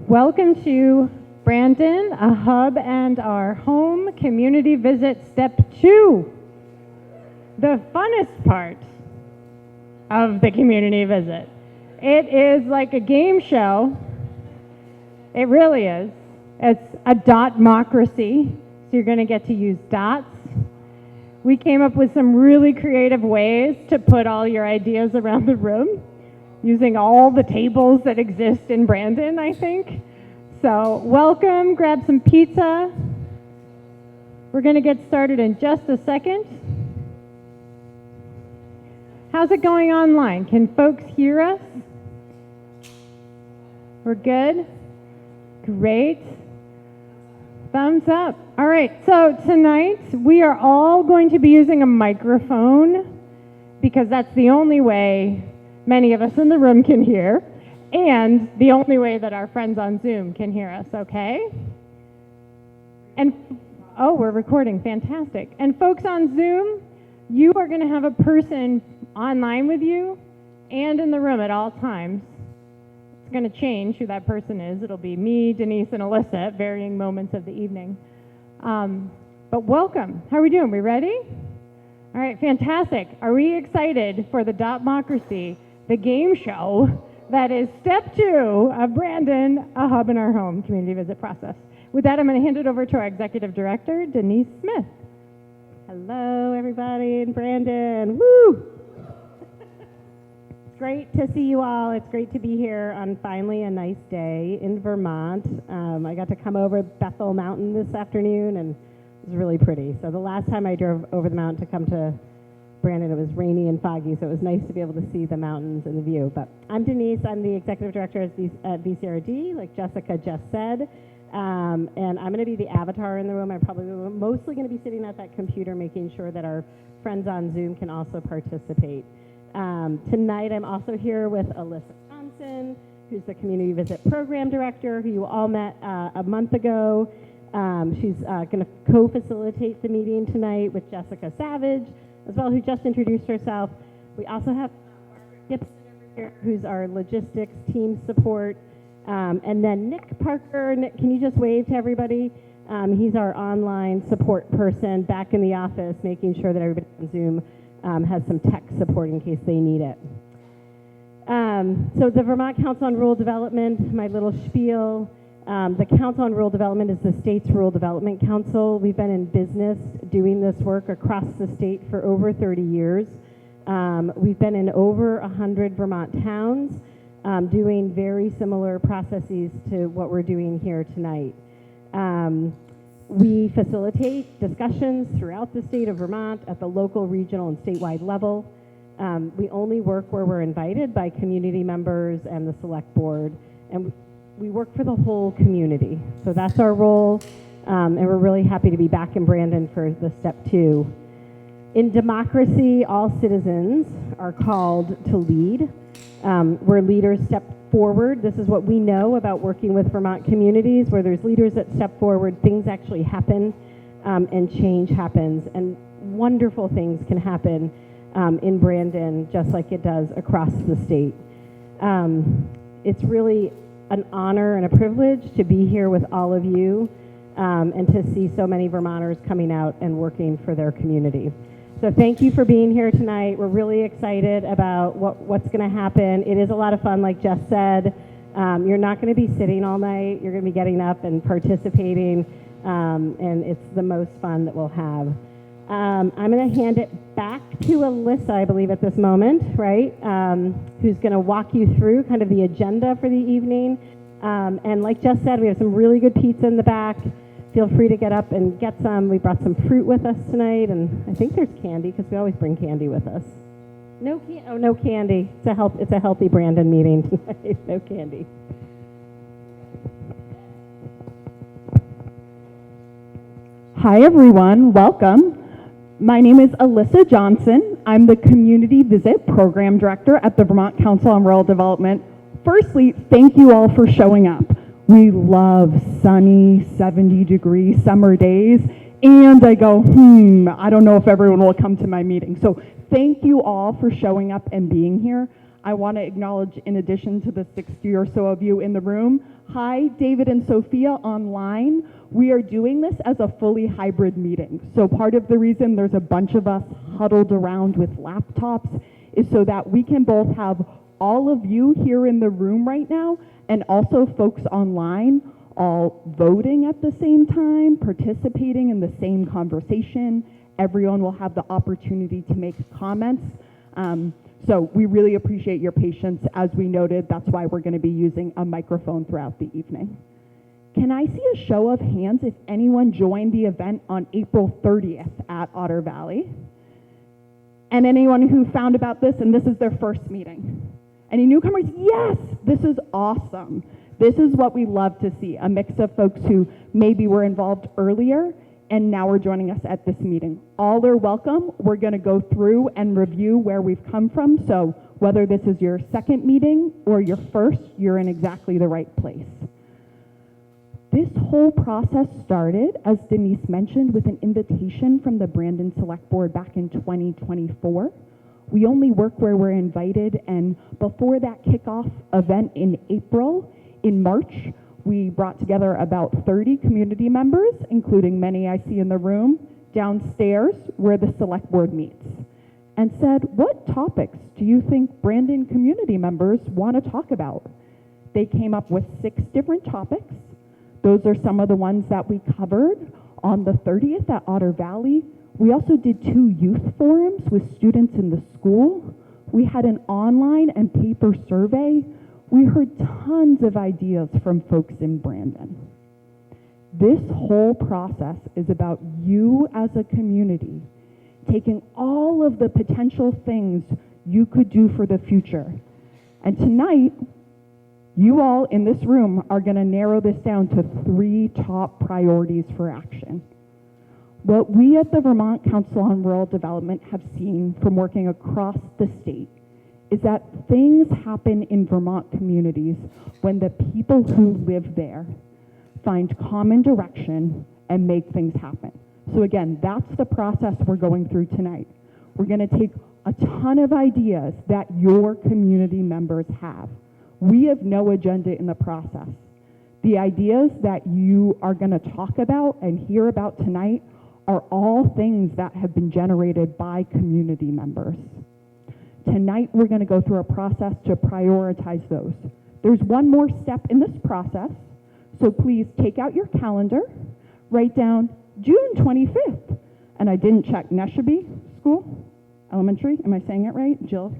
Welcome to Brandon, a hub and our home community visit step 2. The funnest part of the community visit. It is like a game show. It really is. It's a dotmocracy, so you're going to get to use dots. We came up with some really creative ways to put all your ideas around the room, using all the tables that exist in Brandon, I think. So welcome, grab some pizza. We're going to get started in just a second. How's it going online? Can folks hear us? We're good? Great. Thumbs up. All right, so tonight we are all going to be using a microphone because that's the only way many of us in the room can hear, and the only way that our friends on Zoom can hear us, okay? And, oh, we're recording, fantastic. And folks on Zoom, you are gonna have a person online with you and in the room at all times. It's gonna change who that person is. It'll be me, Denise, and Alyssa at varying moments of the evening. But welcome. How are we doing? We ready? All right, fantastic. Are we excited for the Dotmocracy, the game show that is step 2 of Brandon, a hub in our home community visit process? With that, I'm going to hand it over to our executive director, Denise Smith. Hello, everybody in Brandon. Woo! It's great to see you all. It's great to be here on finally a nice day in Vermont. I got to come over Bethel Mountain this afternoon, and it was really pretty. So the last time I drove over the mountain to come to Brandon, it was rainy and foggy, so it was nice to be able to see the mountains and the view. But I'm Denise. I'm the executive director at VCRD, like Jessica just said. And I'm going to be the avatar in the room. I'm probably mostly going to be sitting at that computer making sure that our friends on Zoom can also participate. Tonight I'm also here with Alyssa Johnson, who's the Community Visit Program Director, who you all met a month ago. She's going to co-facilitate the meeting tonight with Jessica Savage, as well, who just introduced herself. We also have Gibson over here, who's our logistics team support. And then Nick Parker. Nick, can you just wave to everybody? He's our online support person back in the office, making sure that everybody on Zoom has some tech support in case they need it. So the Vermont Council on Rural Development, my little spiel. The Council on Rural Development is the state's Rural Development Council. We've been in business doing this work across the state for over 30 years. We've been in over 100 Vermont towns doing very similar processes to what we're doing here tonight. We facilitate discussions throughout the state of Vermont at the local, regional, and statewide level. We only work where we're invited by community members and the select board. And we work for the whole community. So that's our role, and we're really happy to be back in Brandon for the step 2. In democracy, all citizens are called to lead. Where leaders step forward, this is what we know about working with Vermont communities. Where there's leaders that step forward, things actually happen, and change happens, and wonderful things can happen in Brandon, just like it does across the state. It's really an honor and a privilege to be here with all of you, and to see so many Vermonters coming out and working for their community. So thank you for being here tonight. We're really excited about what's going to happen. It is a lot of fun, like Jess said. You're not going to be sitting all night. You're going to be getting up and participating, and it's the most fun that we'll have. I'm going to hand it back to Alyssa, I believe, at this moment, right? Who's going to walk you through kind of the agenda for the evening. And like Jess said, we have some really good pizza in the back. Feel free to get up and get some. We brought some fruit with us tonight, and I think there's candy because we always bring candy with us. No candy. It's a healthy Brandon meeting tonight. No candy. Hi everyone, welcome. My name is Alyssa Johnson. I'm the Community Visit Program Director at the Vermont Council on Rural Development. Firstly, thank you all for showing up. We love sunny, 70-degree summer days, and I go, I don't know if everyone will come to my meeting. So thank you all for showing up and being here. I want to acknowledge, in addition to the 60 or so of you in the room, Hi, David and Sophia online. We are doing this as a fully hybrid meeting. So part of the reason there's a bunch of us huddled around with laptops is so that we can both have all of you here in the room right now and also folks online all voting at the same time, participating in the same conversation. Everyone will have the opportunity to make comments. So we really appreciate your patience. As we noted, that's why we're going to be using a microphone throughout the evening. Can I see a show of hands if anyone joined the event on April 30th at Otter Valley? And anyone who found about this and this is their first meeting? Any newcomers? Yes, this is awesome. This is what we love to see, a mix of folks who maybe were involved earlier and now are joining us at this meeting. All are welcome. We're going to go through and review where we've come from. So whether this is your second meeting or your first, you're in exactly the right place. This whole process started, as Denise mentioned, with an invitation from the Brandon Select Board back in 2024. We only work where we're invited, and before that kickoff event in April, in March, we brought together about 30 community members, including many I see in the room, downstairs where the select board meets, and said, what topics do you think Brandon community members want to talk about? They came up with 6 different topics. Those are some of the ones that we covered on the 30th at Otter Valley. We also did 2 youth forums with students in the school. We had an online and paper survey. We heard tons of ideas from folks in Brandon. This whole process is about you as a community taking all of the potential things you could do for the future. And tonight, you all in this room are going to narrow this down to 3 top priorities for action. What we at the Vermont Council on Rural Development have seen from working across the state is that things happen in Vermont communities when the people who live there find common direction and make things happen. So again, that's the process we're going through tonight. We're going to take a ton of ideas that your community members have. We have no agenda in the process. The ideas that you are going to talk about and hear about tonight are all things that have been generated by community members. Tonight, we're going to go through a process to prioritize those. There's one more step in this process, so please take out your calendar, write down June 25th. And I didn't check Neshabie School, Elementary, am I saying it right? Jill?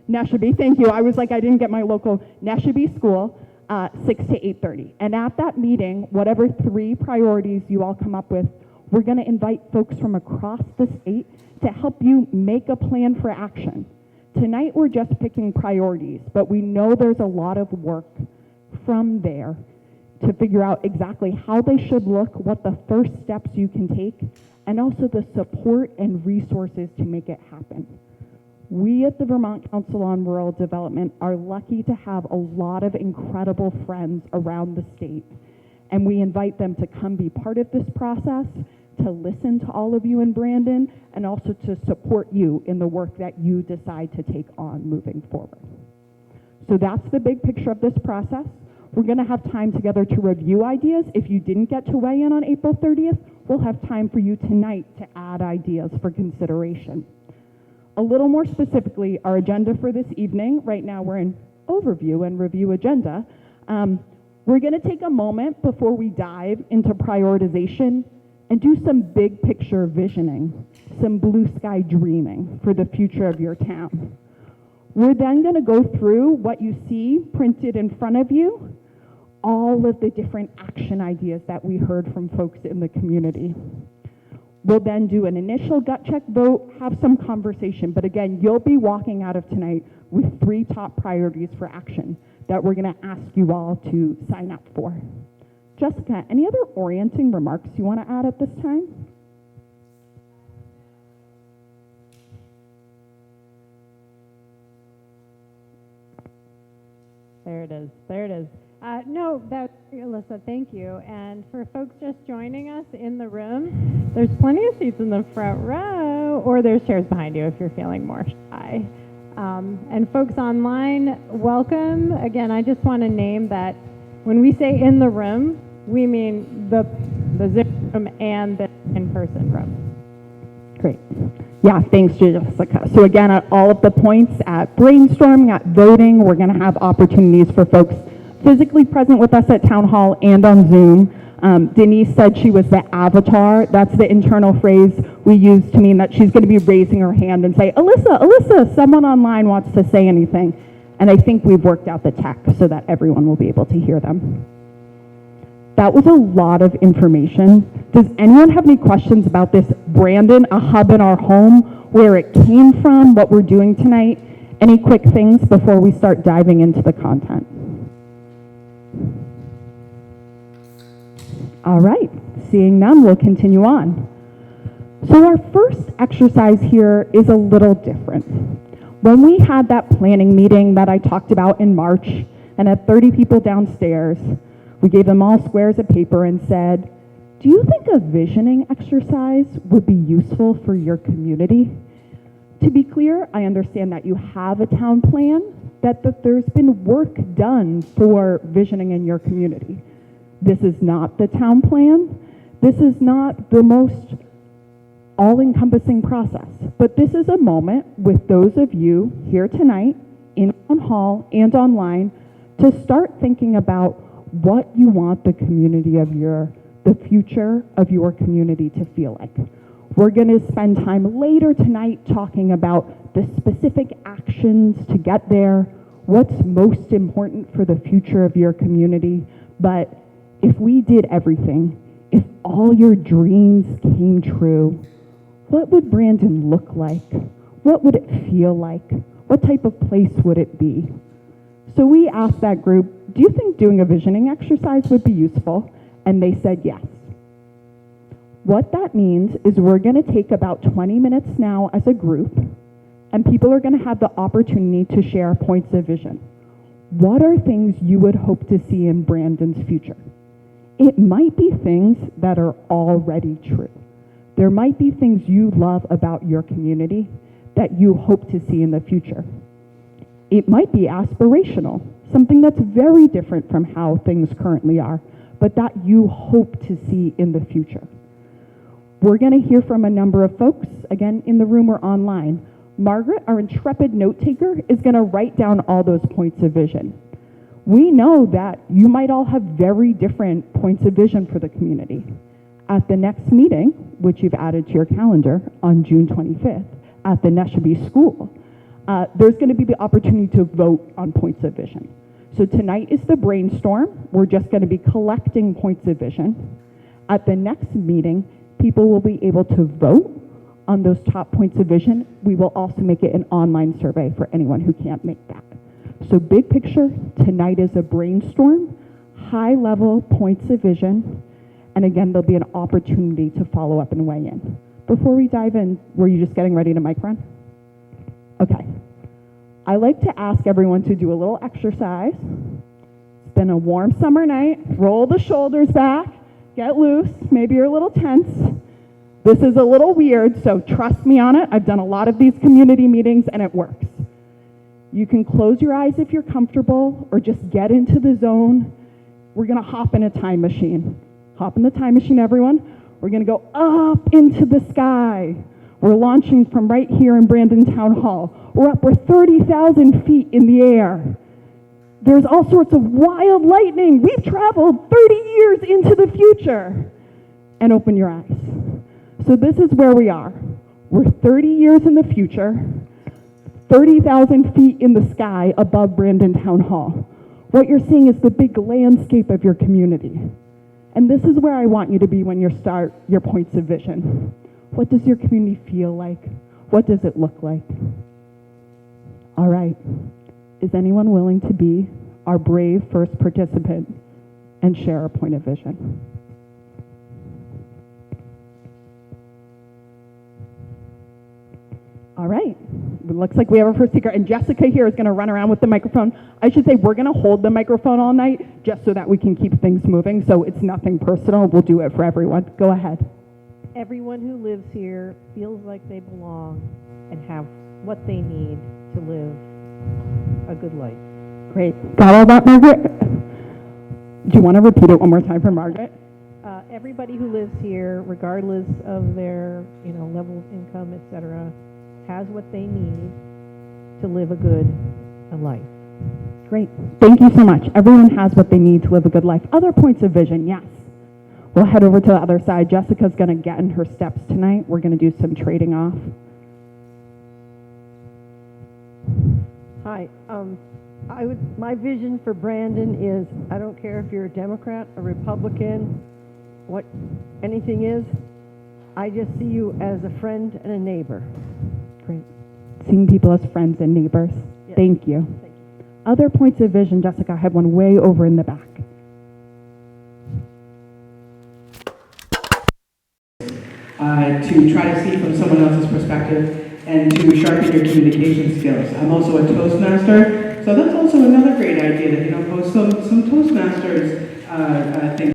Neshabie, thank you. I was like, I didn't get my local Neshabie School, 6 to 8:30. And at that meeting, whatever 3 priorities you all come up with, we're going to invite folks from across the state to help you make a plan for action. Tonight, we're just picking priorities, but we know there's a lot of work from there to figure out exactly how they should look, what the first steps you can take, and also the support and resources to make it happen. We at the Vermont Council on Rural Development are lucky to have a lot of incredible friends around the state, and we invite them to come be part of this process, to listen to all of you in Brandon, and also to support you in the work that you decide to take on moving forward. So that's the big picture of this process. We're going to have time together to review ideas. If you didn't get to weigh in on April 30th, we'll have time for you tonight to add ideas for consideration. A little more specifically, our agenda for this evening, right now we're in overview and review agenda. We're going to take a moment before we dive into prioritization and do some big picture visioning, some blue sky dreaming for the future of your town. We're then going to go through what you see printed in front of you, all of the different action ideas that we heard from folks in the community. We'll then do an initial gut check vote, have some conversation, but again, you'll be walking out of tonight with 3 top priorities for action that we're going to ask you all to sign up for. Jessica, any other orienting remarks you want to add at this time? There it is. There it is. No, that's Alyssa, thank you. And for folks just joining us in the room, there's plenty of seats in the front row, or there's chairs behind you if you're feeling more shy. And folks online, welcome. Again, I just want to name that When we say in the room, we mean the Zoom room and the in-person room. Great. Yeah, thanks, Jessica. So again, at all of the points at brainstorming, at voting, we're going to have opportunities for folks physically present with us at Town Hall and on Zoom. Denise said she was the avatar. That's the internal phrase we use to mean that she's going to be raising her hand and say, Alyssa, someone online wants to say anything. And I think we've worked out the tech so that everyone will be able to hear them. That was a lot of information. Does anyone have any questions about this Brandon, a hub in our home, where it came from, what we're doing tonight? Any quick things before we start diving into the content? All right, seeing none, we'll continue on. So our first exercise here is a little different. When we had that planning meeting that I talked about in March and had 30 people downstairs, we gave them all squares of paper and said, do you think a visioning exercise would be useful for your community? To be clear, I understand that you have a town plan, that there's been work done for visioning in your community. This is not the town plan. This is not the most all-encompassing process, but this is a moment with those of you here tonight in Town Hall and online to start thinking about what you want the future of your community to feel like. We're going to spend time later tonight talking about the specific actions to get there, what's most important for the future of your community. But if we did everything, if all your dreams came true, what would Brandon look like? What would it feel like? What type of place would it be? So we asked that group, do you think doing a visioning exercise would be useful? And they said yes. What that means is we're going to take about 20 minutes now as a group, and people are going to have the opportunity to share points of vision. What are things you would hope to see in Brandon's future? It might be things that are already true. There might be things you love about your community that you hope to see in the future. It might be aspirational, something that's very different from how things currently are, but that you hope to see in the future. We're going to hear from a number of folks, again, in the room or online. Margaret, our intrepid note taker, is going to write down all those points of vision. We know that you might all have very different points of vision for the community. At the next meeting, which you've added to your calendar on June 25th, at the Neshabie School, there's going to be the opportunity to vote on points of vision. So tonight is the brainstorm. We're just going to be collecting points of vision. At the next meeting, people will be able to vote on those top points of vision. We will also make it an online survey for anyone who can't make that. So big picture, tonight is a brainstorm, high-level points of vision, and again, there'll be an opportunity to follow up and weigh in. Before we dive in, were you just getting ready to mic run? Okay. I like to ask everyone to do a little exercise. It's been a warm summer night. Roll the shoulders back, get loose. Maybe you're a little tense. This is a little weird, so trust me on it. I've done a lot of these community meetings and it works. You can close your eyes if you're comfortable or just get into the zone. We're gonna hop in a time machine. Hop in the time machine, everyone. We're gonna go up into the sky. We're launching from right here in Brandon Town Hall. We're 30,000 feet in the air. There's all sorts of wild lightning. We've traveled 30 years into the future. And open your eyes. So this is where we are. We're 30 years in the future, 30,000 feet in the sky above Brandon Town Hall. What you're seeing is the big landscape of your community. And this is where I want you to be when you start your points of vision. What does your community feel like? What does it look like? All right. Is anyone willing to be our brave first participant and share a point of vision? All right. It looks like we have our first speaker, and Jessica here is going to run around with the microphone. I should say we're going to hold the microphone all night just so that we can keep things moving, so it's nothing personal. We'll do it for everyone. Go ahead. Everyone who lives here feels like they belong and have what they need to live a good life. Great. Got all that, Margaret? Do you want to repeat it one more time for Margaret? Everybody who lives here, regardless of their, level of income, etc., has what they need to live a good life. Great. Thank you so much. Everyone has what they need to live a good life. Other points of vision, yes. We'll head over to the other side. Jessica's going to get in her steps tonight. We're going to do some trading off. Hi. My vision for Brandon is, I don't care if you're a Democrat, a Republican, what anything is, I just see you as a friend and a neighbor. Great. Seeing people as friends and neighbors. Yes. Thank you. Thank you. Other points of vision, Jessica, I have one way over in the back. To try to see from someone else's perspective and to sharpen your communication skills. I'm also a Toastmaster, so that's also another great idea that, post some Toastmasters things.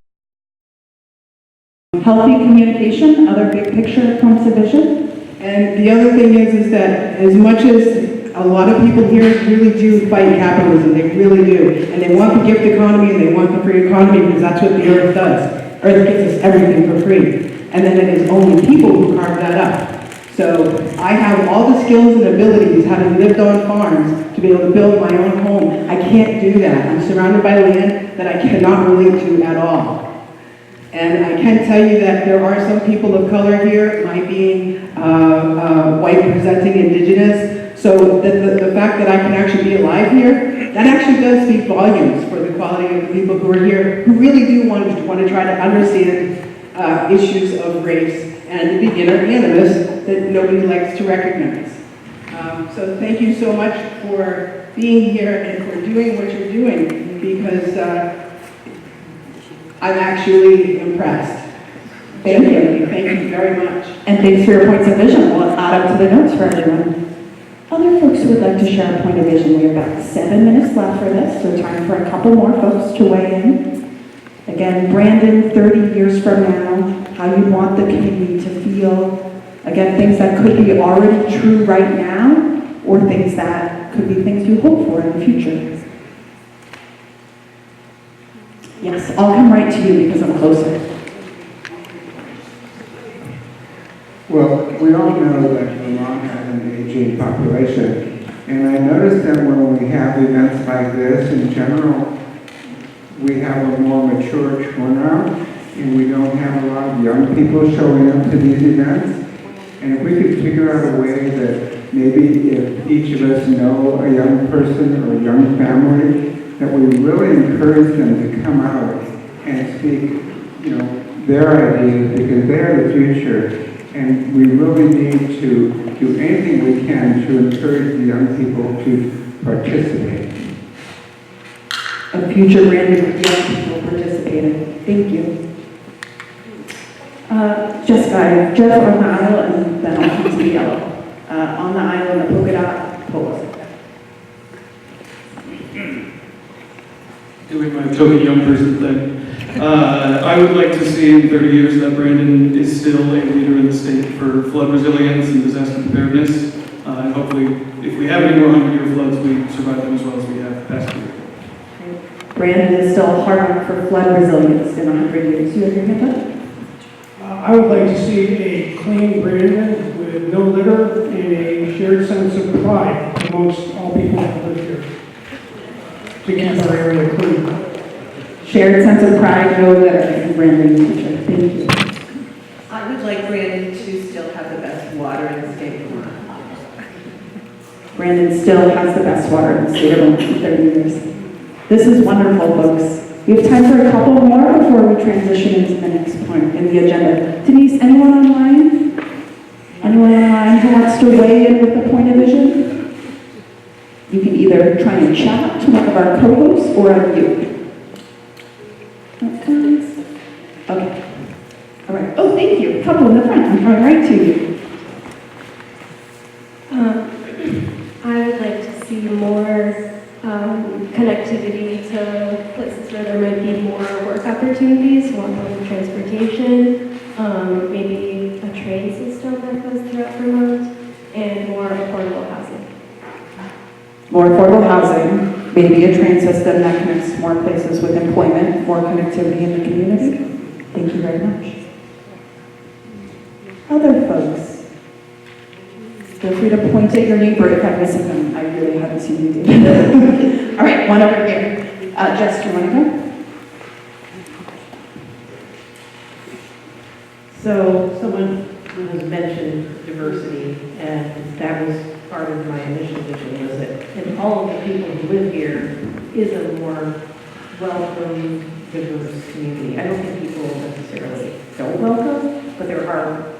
Healthy communication, other big picture points of vision. And the other thing is that as much as a lot of people here really do fight capitalism, they really do, and they want the gift economy and they want the free economy because that's what the earth does. Earth gives us everything for free. And then it is only people who carve that up. So I have all the skills and abilities, having lived on farms, to be able to build my own home. I can't do that. I'm surrounded by land that I cannot relate to at all. And I can tell you that there are some people of color here, my being white presenting indigenous. So the fact that I can actually be alive here, that actually does speak volumes for the quality of the people who are here, who really do want to try to understand issues of race and the inner animus that nobody likes to recognize. So thank you so much for being here and for doing what you're doing, because I'm actually impressed. Thank you. Thank you very much. And thanks for your points of vision. We'll add up to the notes for everyone. Other folks who would like to share a point of vision, we have about 7 minutes left for this, so time for a couple more folks to weigh in. Again, Brandon, 30 years from now, how you want the community to feel. Again, things that could be already true right now, or things that could be things you hope for in the future. Yes, I'll come right to you because I'm closer. Well, we all know that Vermont has an aging population, and I noticed that when we have events like this, in general, we have a more mature turnout, and we don't have a lot of young people showing up to these events. And if we could figure out a way that maybe if each of us know a young person or a young family, that we really encourage them to come out and speak, their ideas, because they're the future. And we really need to do anything we can to encourage the young people to participate. A future Brandon young people participating. Thank you. Jessica, I have Jeff on the aisle and then I'll come to the yellow. On the aisle in the polka dot polo. Doing my token young person thing. I would like to see in 30 years that Brandon is still a leader in the state for flood resilience and disaster preparedness. And hopefully, if we have any more 100-year floods, we survive them as well as we have past year. Brandon is still hard on for flood resilience in 100 years. You agree with that? I would like to see a clean Brandon with no litter and a shared sense of pride amongst all people that live here to keep our area clean. Shared sense of pride, no litter, and Brandon future. Thank you. I would like Brandon to still have the best water in the state of Vermont. Brandon still has the best water in the state of Vermont in 30 years. This is wonderful, folks. We have time for a couple more before we transition into the next point in the agenda. Denise, anyone online? Anyone online who wants to weigh in with a point of vision? You can either try and chat to one of our co-hosts or unmute. Okay. All right. Oh, thank you. Couple in the front. I'm coming right to you. I would like to see more connectivity to places where there might be more work opportunities, more public transportation, maybe a train system that goes throughout Vermont, and more affordable housing. More affordable housing. maybe a train system that connects more places with employment, more connectivity in the community. Thank you very much. Other folks, feel free to point at your neighbor if I'm missing them. I really haven't seen you do that. All right, one over here. Jess, do you want to go? So someone has mentioned diversity, and that was part of my initial vision, was that in all of the people who live here is a more welcome, diverse community. I don't think people necessarily feel welcome, but there are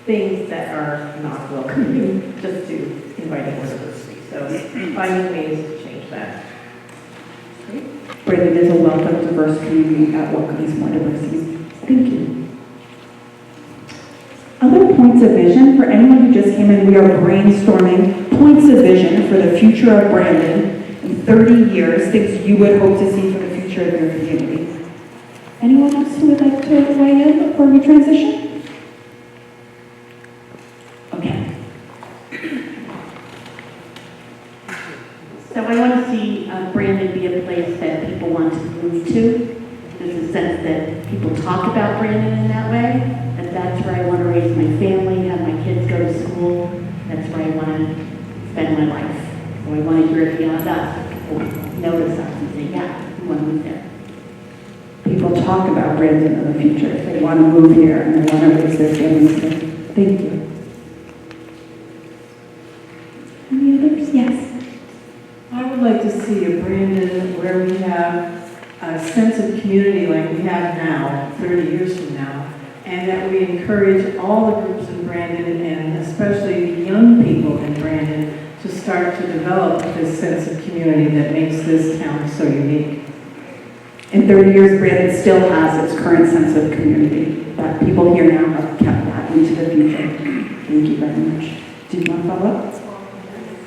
things that are not welcoming just to invite more diversity. So finding ways to change that. Brandon is a welcome, diverse community that welcomes more diversity. Thank you. Other points of vision, for anyone who just came in, we are brainstorming points of vision for the future of Brandon in 30 years, things you would hope to see for the future of your community. Anyone else who would like to weigh in before we transition? Okay. So I want to see Brandon be a place that people want to move to. There's a sense that people talk about Brandon in that way. And that's where I want to raise my family, have my kids go to school. That's where I want to spend my life. So I want to hear it beyond us. People notice us and say, yeah, we want to move there. People talk about Brandon in the future. They want to move here and they want to raise their families here. Thank you. Any others? Yes. I would like to see a Brandon where we have a sense of community like we have now, 30 years from now, and that we encourage all the groups in Brandon, and especially the young people in Brandon, to start to develop this sense of community that makes this town so unique. In 30 years, Brandon still has its current sense of community that people here now have kept that into the future. Thank you very much. Do you want to follow up?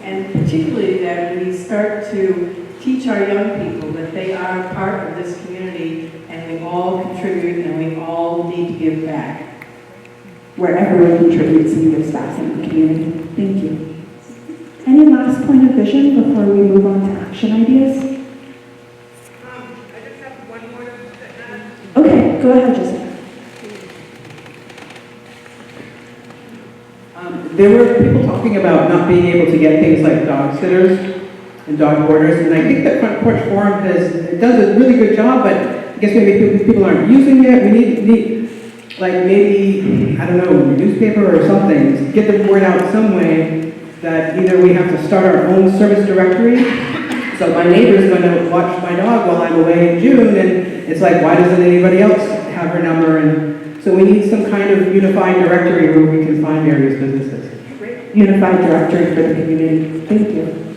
And particularly that we start to teach our young people that they are part of this community and we all contribute and we all need to give back. Where everyone contributes and gives back in the community. Thank you. Any last point of vision before we move on to action ideas? I just have one more to add. Okay, go ahead, Jessica. There were people talking about not being able to get things like dog sitters and dog boarders, and I think that Front Porch Forum does a really good job, but I guess maybe people aren't using it. We need like maybe, I don't know, a newspaper or something, get the word out some way that either we have to start our own service directory, so my neighbor's going to watch my dog while I'm away in June, and it's like, why doesn't anybody else have her number? And so we need some kind of unified directory where we can find various businesses. Unified directory for the community. Thank you.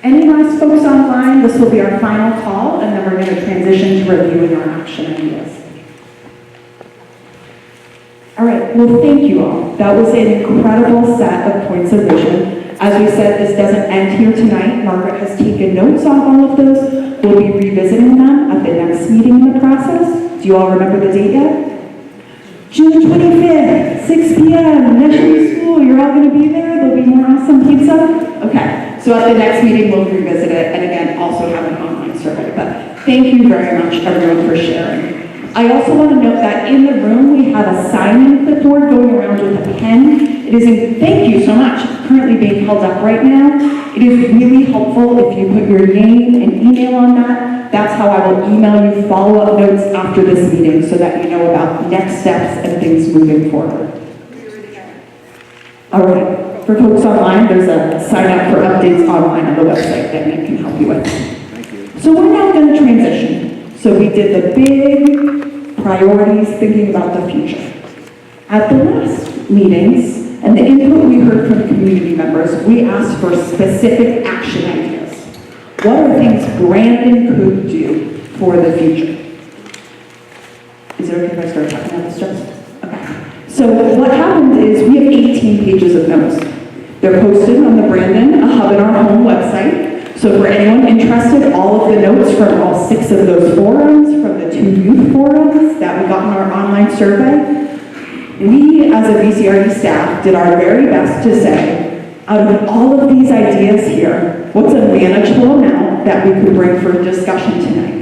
Any last folks online? This will be our final call, and then we're going to transition to reviewing our action ideas. All right, well, thank you all. That was an incredible set of points of vision. As we said, this doesn't end here tonight. Margaret has taken notes on all of those. We'll be revisiting them at the next meeting in the process. Do you all remember the date yet? June 25th, 6 p.m., National School. You're all going to be there? There'll be more awesome pizza? Okay, so at the next meeting, we'll revisit it, and again, also have an online survey. But thank you very much, everyone, for sharing. I also want to note that in the room, we have a sign-in clipboard going around with a pen. It is, thank you so much, currently being held up right now. It is really helpful if you put your name and email on that. That's how I will email you follow-up notes after this meeting so that you know about next steps and things moving forward. All right, for folks online, there's a sign-up for updates online on the website that Nick can help you with. Thank you. So we're now going to transition. So we did the big priorities, thinking about the future. At the last meetings, and the input we heard from community members, we asked for specific action ideas. What are things Brandon could do for the future? Is it okay if I start talking about this, Jess? Okay. So what happened is we have 18 pages of notes. They're posted on the Brandon, a Hub in Our Home website. So for anyone interested, all of the notes from all 6 of those forums, from the 2 youth forums that we got in our online survey, we as a VCRD staff did our very best to say, out of all of these ideas here, what's a manageable amount content that we could bring for discussion tonight.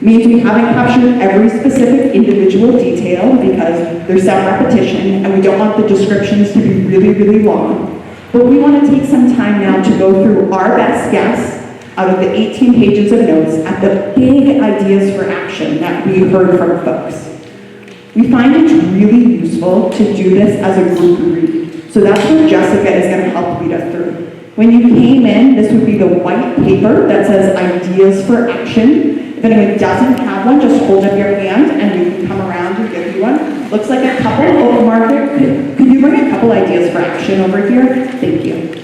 Means we haven't captured every specific individual detail because there's some repetition and we don't want the descriptions to be really, really long. But we want to take some time now to go through our best guess out of the 18 pages of notes at the big ideas for action that we heard from folks. We find it's really useful to do this as a group read. So that's what Jessica is going to help lead us through. When you came in, this would be the white paper that says ideas for action. If anyone doesn't have one, just hold up your hand and we can come around and give you one. Looks like a couple. Oh, Margaret, could you bring a couple ideas for action over here? Thank you.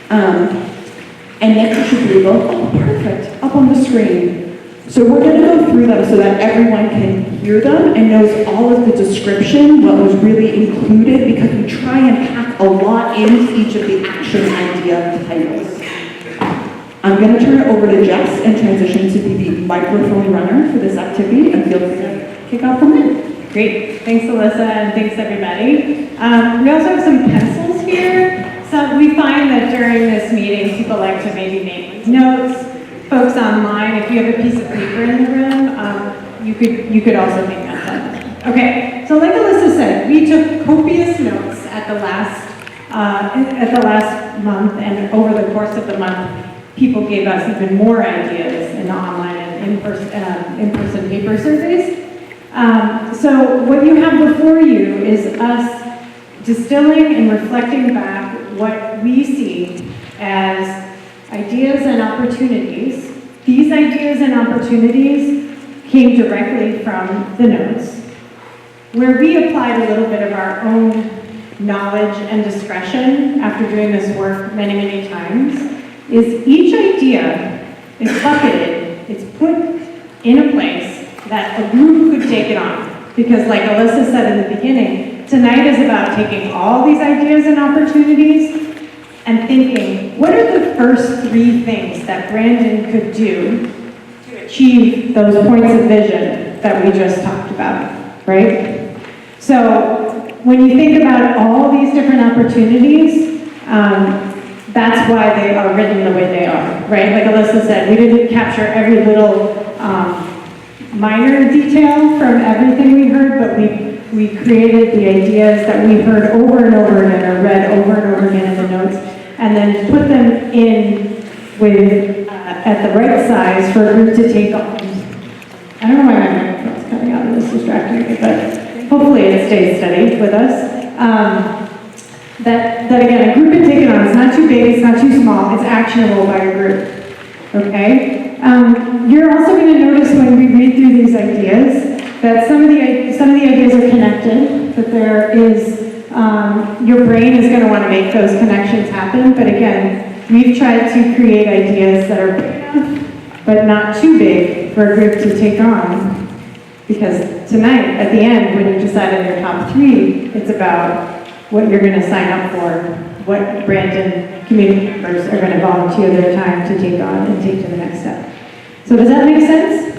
And next you should be able, oh, perfect, up on the screen. So we're going to go through them so that everyone can hear them and knows all of the description, what was really included, because we try and pack a lot into each of the action idea titles. I'm going to turn it over to Jess and transition to be the microphone runner for this activity, and feel free to kick off from there. Great, thanks Alyssa, and thanks everybody. We also have some pencils here. So we find that during this meeting, people like to maybe make notes. Folks online, if you have a piece of paper in the room, you could also make notes. Okay, so like Alyssa said, we took copious notes at the last month, and over the course of the month, people gave us even more ideas in the online and in-person paper surveys. So what you have before you is us distilling and reflecting back what we see as ideas and opportunities. These ideas and opportunities came directly from the notes, where we applied a little bit of our own knowledge and discretion after doing this work many, many times, is each idea is bucketed, it's put in a place that a group could take it on. Because like Alyssa said in the beginning, tonight is about taking all these ideas and opportunities and thinking, what are the first 3 things that Brandon could do to achieve those points of vision that we just talked about, right? So when you think about all these different opportunities, that's why they are written the way they are, right? Like Alyssa said, we didn't capture every little minor detail from everything we heard, but we created the ideas that we heard over and over again, or read over and over again in the notes, and then put them in with at the right size for a group to take on. I don't know why my microphone's coming out of this distracting me, but hopefully it stays steady with us. That again, a group can take it on. It's not too big, it's not too small, it's actionable by a group, okay? You're also going to notice when we read through these ideas that some of the ideas are connected, that there is, your brain is going to want to make those connections happen, but again, we've tried to create ideas that are big enough, but not too big for a group to take on. Because tonight, at the end, when you decide on your top 3, it's about what you're going to sign up for, what Brandon community members are going to volunteer their time to take on and take to the next step. So does that make sense?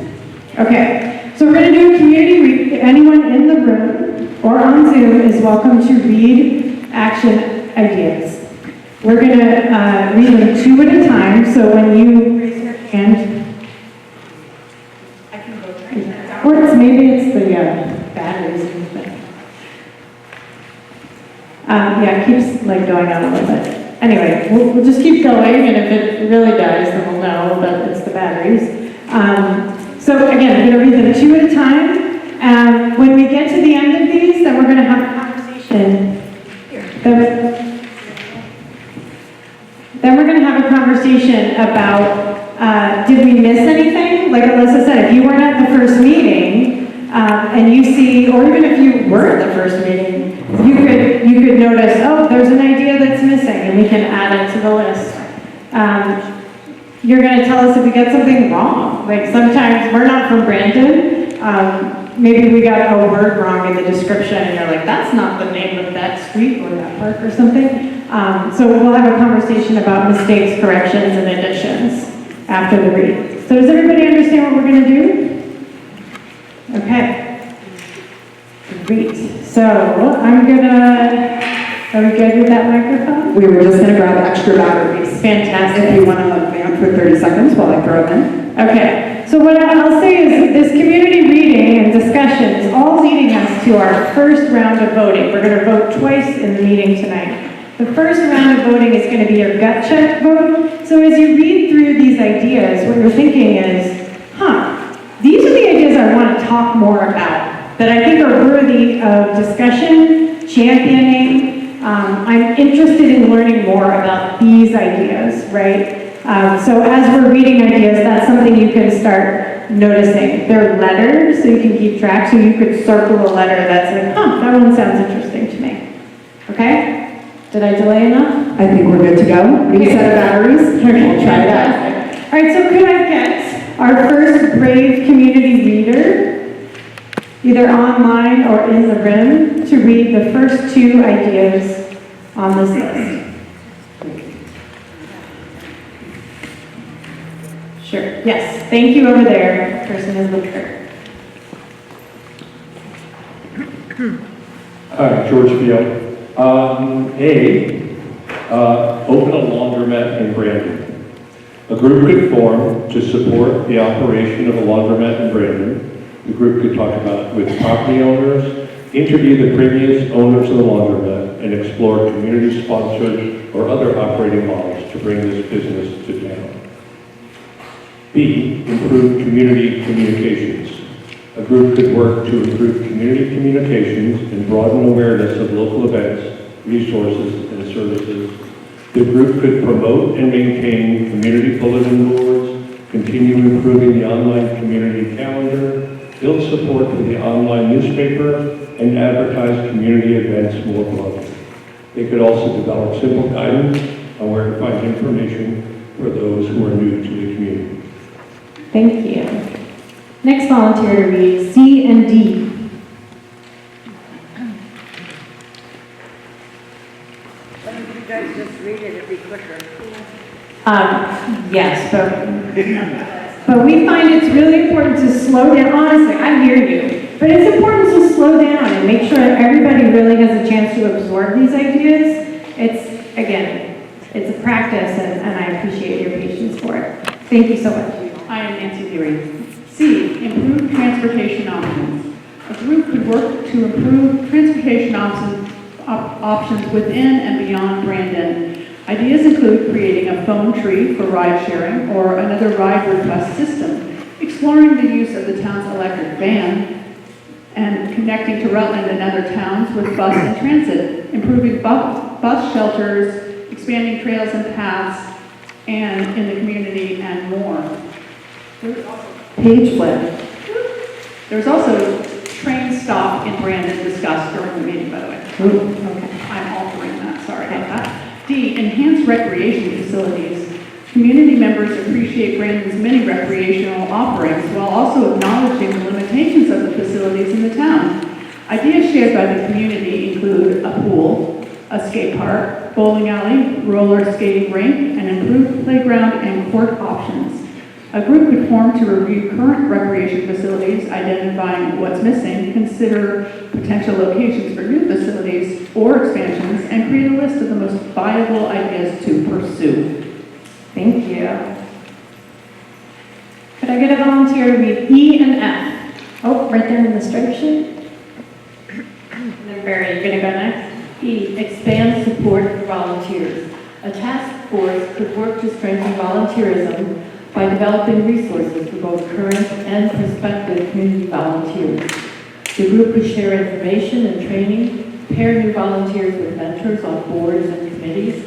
Okay, so we're going to do a community read. Anyone in the room or on Zoom is welcome to read action ideas. We're going to read them 2 at a time, so when you raise your hand, I can go right. Or maybe it's the batteries. Yeah, it keeps like going on a little bit. Anyway, we'll just keep going, and if it really dies, then we'll know that it's the batteries. So again, we're going to read them 2 at a time. When we get to the end of these, then we're going to have a conversation. Then we're going to have a conversation about, did we miss anything? Like Alyssa said, if you weren't at the first meeting, and you see, or even if you were at the first meeting, you could notice, oh, there's an idea that's missing, and we can add it to the list. You're going to tell us if we get something wrong. Like sometimes we're not from Brandon. Maybe we got a word wrong in the description, and you're like, that's not the name of that street or that park or something. So we'll have a conversation about mistakes, corrections, and additions after the read. So does everybody understand what we're going to do? Okay. Great. So I'm gonna, are we good with that microphone? We were just going to grab extra batteries. Fantastic. If you want to advance for 30 seconds while I throw them in. Okay, so what I'll say is this community reading and discussion is all leading us to our first round of voting. We're going to vote twice in the meeting tonight. The first round of voting is going to be your gut check vote. So as you read through these ideas, what you're thinking is, these are the ideas I want to talk more about, that I think are worthy of discussion, championing. I'm interested in learning more about these ideas, right? So as we're reading ideas, that's something you can start noticing. They're letters, so you can keep track, so you could circle a letter that's like, that one sounds interesting to me. Okay? Did I delay enough? I think we're good to go. Reset of batteries. Okay, We'll try that. fantastic. All right, so could I get our first brave community reader, either online or in the room, to read the first two ideas on this list? Sure, yes, thank you over there. Person is with her. Hi, George Field. Open a laundromat in Brandon. A group could form to support the operation of a laundromat in Brandon. The group could talk about with property owners, interview the previous owners of the laundromat, and explore community-sponsored or other operating models to bring this business to town. B, improve community communications. A group could work to improve community communications and broaden awareness of local events, resources, and services. The group could promote and maintain community bulletin boards, continue improving the online community calendar, build support for the online newspaper, and advertise community events more broadly. They could also develop simple guidance on where to find information for those who are new to the community. Thank you. Next volunteer to read C and D. Why don't you guys just read it, it'd be quicker. Yes, but we find it's really important to slow down. Honestly, I hear you, but it's important to slow down and make sure that everybody really has a chance to absorb these ideas. It's a practice, and I appreciate your patience for it. Thank you so much. I am Nancy Leary. C, improve transportation options. A group could work to improve transportation options within and beyond Brandon. Ideas include creating a phone tree for ride sharing or another ride request system, exploring the use of the town's electric van, and connecting to Rutland and other towns with bus and transit, improving bus shelters, expanding trails and paths and in the community, and more. Page flip. There's also train stop in Brandon discussed during the meeting, by the way. Okay, I'm altering that, sorry about that. D, enhance recreation facilities. Community members appreciate Brandon's many recreational offerings while also acknowledging the limitations of the facilities in the town. Ideas shared by the community include a pool, a skate park, bowling alley, roller skating rink, and improved playground and court options. A group could form to review current recreation facilities, identifying what's missing, consider potential locations for new facilities or expansions, and create a list of the most viable ideas to pursue. Thank you. Could I get a volunteer to read E and F? Oh, right there in the striped sheet. And then Barry, you're gonna go next? E, expand support for volunteers. A task force could work to strengthen volunteerism by developing resources for both current and prospective community volunteers. The group could share information and training, pair new volunteers with mentors on boards and committees,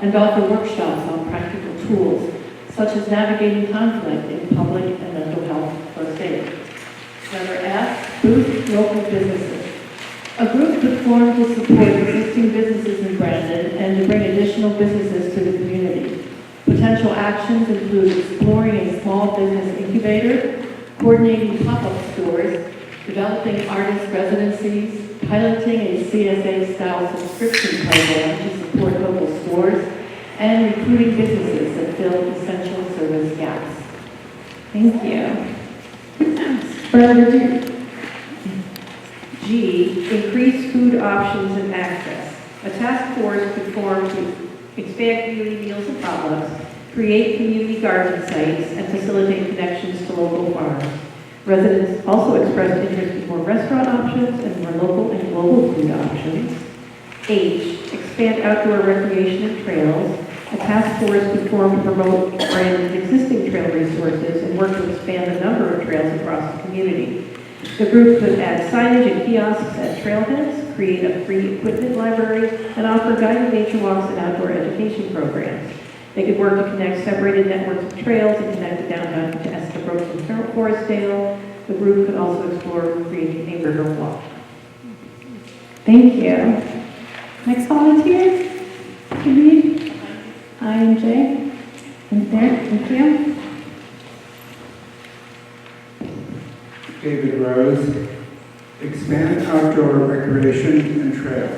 and offer workshops on practical tools, such as navigating conflict in public and mental health first aid. Number F, boost local businesses. A group could form to support existing businesses in Brandon and to bring additional businesses to the community. Potential actions include exploring a small business incubator, coordinating pop-up stores, developing artist residencies, piloting a CSA-style subscription program to support local stores, and recruiting businesses that fill essential service gaps. Thank you. Bernadette. G, increase food options and access. A task force could form to expand community meals and potlucks, create community garden sites, and facilitate connections to local farms. Residents also expressed interest in more restaurant options and more local and global food options. H, expand outdoor recreation and trails. A task force could form to promote Brandon's existing trail resources and work to expand the number of trails across the community. The group could add signage and kiosks at trailheads, create a free equipment library, and offer guided nature walks and outdoor education programs. They could work to connect separated networks of trails and connect the downtown to Estabrook and Forestdale. The group could also explore creating a river walk. Thank you. Next volunteer to read. I and J. Right there. Thank you. David Rose, expand outdoor recreation and trails.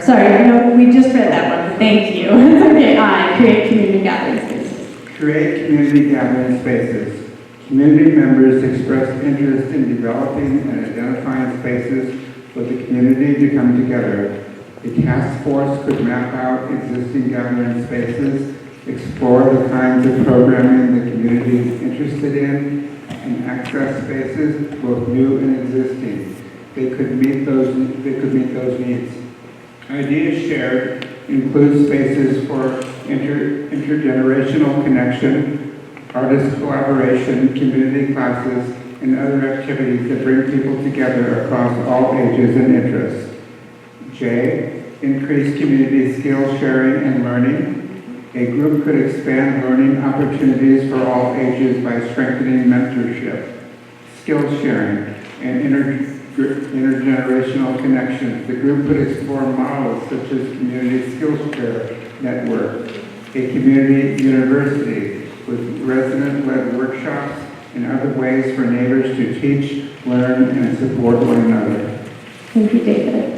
Sorry, no, we just read that one. Thank you. Okay, I, create community gathering spaces. Create community gathering spaces. Community members expressed interest in developing and identifying spaces for the community to come together. A task force could map out existing gathering spaces, explore the kinds of programming the community is interested in, and access spaces, both new and existing. They could meet those needs. Ideas shared include spaces for intergenerational connection, artist collaboration, community classes, and other activities that bring people together across all ages and interests. J, increase community skill sharing and learning. A group could expand learning opportunities for all ages by strengthening mentorship, skill sharing, and intergenerational connections. The group could explore models such as community skills share network, a community university with resident-led workshops and other ways for neighbors to teach, learn, and support one another. Thank you, David.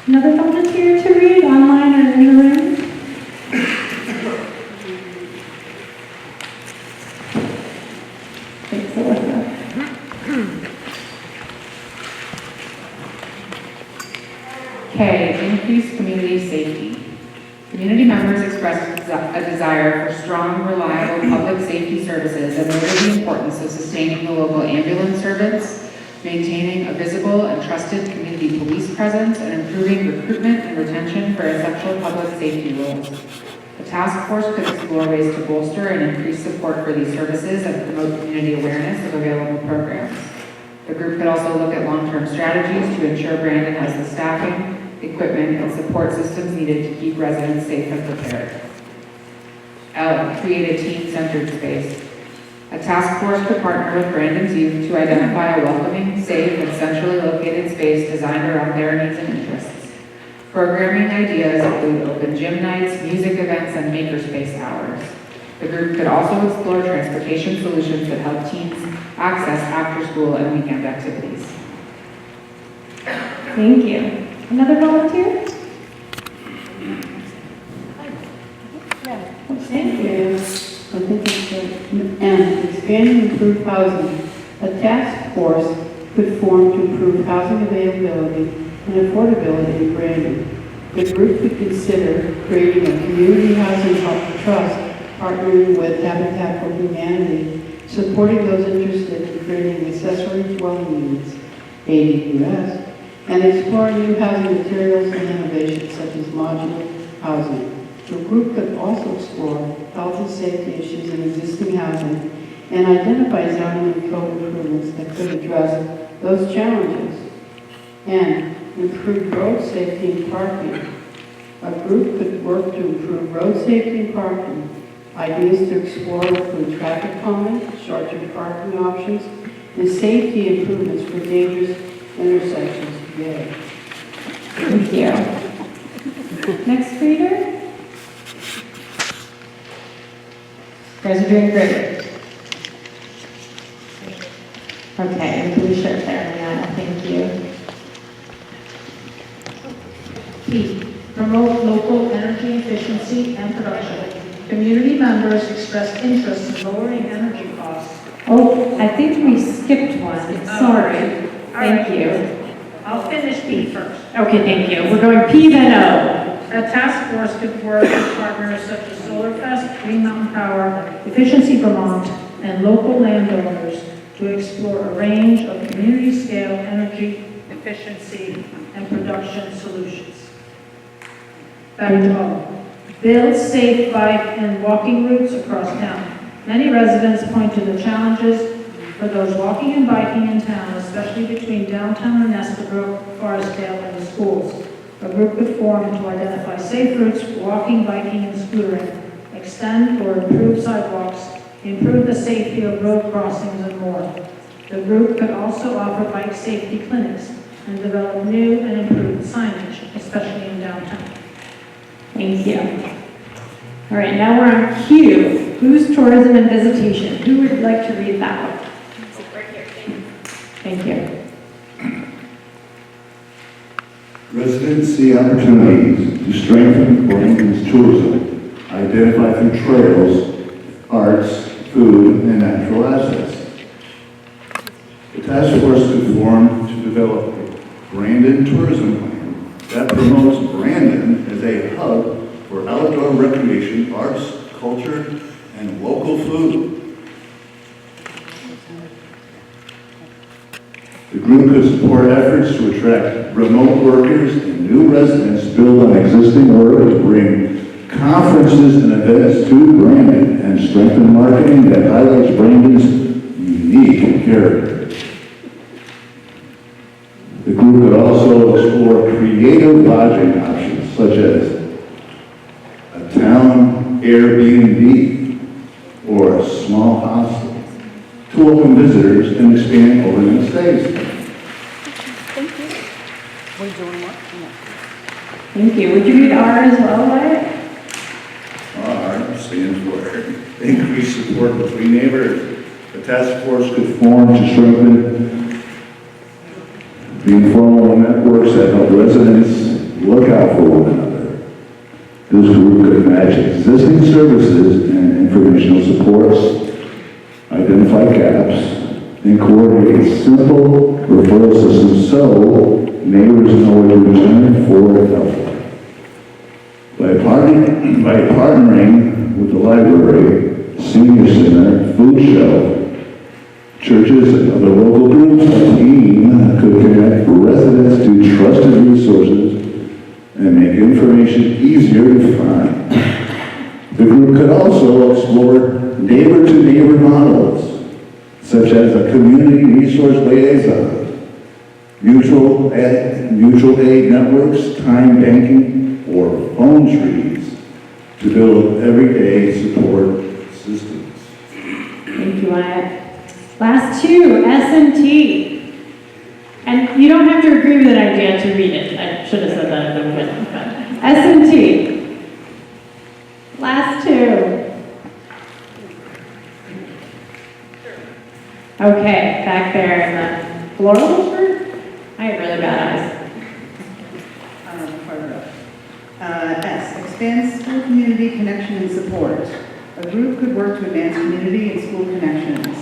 Another volunteer to read online or in the room? Thanks, Alyssa. K, increase community safety. Community members expressed a desire for strong, reliable public safety services and noted the importance of sustaining the local ambulance service, maintaining a visible and trusted community police presence, and improving recruitment and retention for essential public safety roles. The task force could explore ways to bolster and increase support for these services and promote community awareness of available programs. The group could also look at long-term strategies to ensure Brandon has the staffing, equipment, and support systems needed to keep residents safe and prepared. L, create a team-centered space. A task force could partner with Brandon's youth to identify a welcoming, safe, and centrally located space designed around their needs and interests. Programming ideas include open gym nights, music events, and makerspace hours. The group could also explore transportation solutions that help teens access after-school and weekend activities. Thank you. Another volunteer? Thank you. I think it's good. And expand and improve housing. A task force could form to improve housing availability and affordability in Brandon. The group could consider creating a community housing trust, partnering with Habitat for Humanity, supporting those interested in creating accessory dwelling units, ADUs, and exploring new housing materials and innovations such as modular housing. The group could also explore health and safety issues in existing housing and identify zoning and code improvements that could address those challenges. And improve road safety and parking. A group could work to improve road safety and parking. Ideas to explore include traffic calming, short-term parking options, and safety improvements for dangerous intersections. Yay. Thank you. Next reader. President Gregory. Okay, in blue shirt there, Leanna. Thank you. P, promote local energy efficiency and production. Community members expressed interest in lowering energy costs. Oh, I think we skipped one. Sorry. Thank you. I'll finish P first. Okay, thank you. We're going P then O. A task force could work with partners such as SolarFest, Green Mountain Power, Efficiency Vermont, and local landowners to explore a range of community-scale energy efficiency and production solutions. Back to home. Build safe bike and walking routes across town. Many residents point to the challenges for those walking and biking in town, especially between downtown and Estabrook, Forestdale, and the schools. A group could form to identify safe routes for walking, biking, and scootering, extend or improve sidewalks, improve the safety of road crossings, and more. The group could also offer bike safety clinics and develop new and improved signage, especially in downtown. Thank you. All right, now we're on Q. Who's tourism and visitation? Who would like to read that one? Thank you. Residents see opportunities to strengthen Burlington's tourism, identify through trails, arts, food, and natural assets. The task force could form to develop a Brandon tourism plan that promotes Brandon as a hub for outdoor recreation, arts, culture, and local food. The group could support efforts to attract remote workers and new residents, build on existing work to bring conferences and events to Brandon, and strengthen marketing that highlights Brandon's unique character. The group could also explore creative lodging options such as a town Airbnb or a small hostel to welcome visitors and expand overnight stays. Thank you. Would you read R as well, Wyatt? R stands for increased support between neighbors. The task force could form to strengthen the informal networks that help residents look out for one another. This group could match existing services and informational supports, identify gaps, and coordinate simple referral systems so neighbors know where to return for help. By partnering with the library, senior center, food shelf, churches, and other local groups, the team could connect residents to trusted resources and make information easier to find. The group could also explore neighbor-to-neighbor models, such as a community resource liaison, mutual aid networks, time banking, or phone trees to build everyday support systems. Thank you, Wyatt. Last two, S&T. And you don't have to agree with an idea to read it. I should have said that at the beginning. S&T. Last two. Okay, back there in the floral shirt. I have really bad eyes. S, expand school community connection and support. A group could work to advance community and school connections.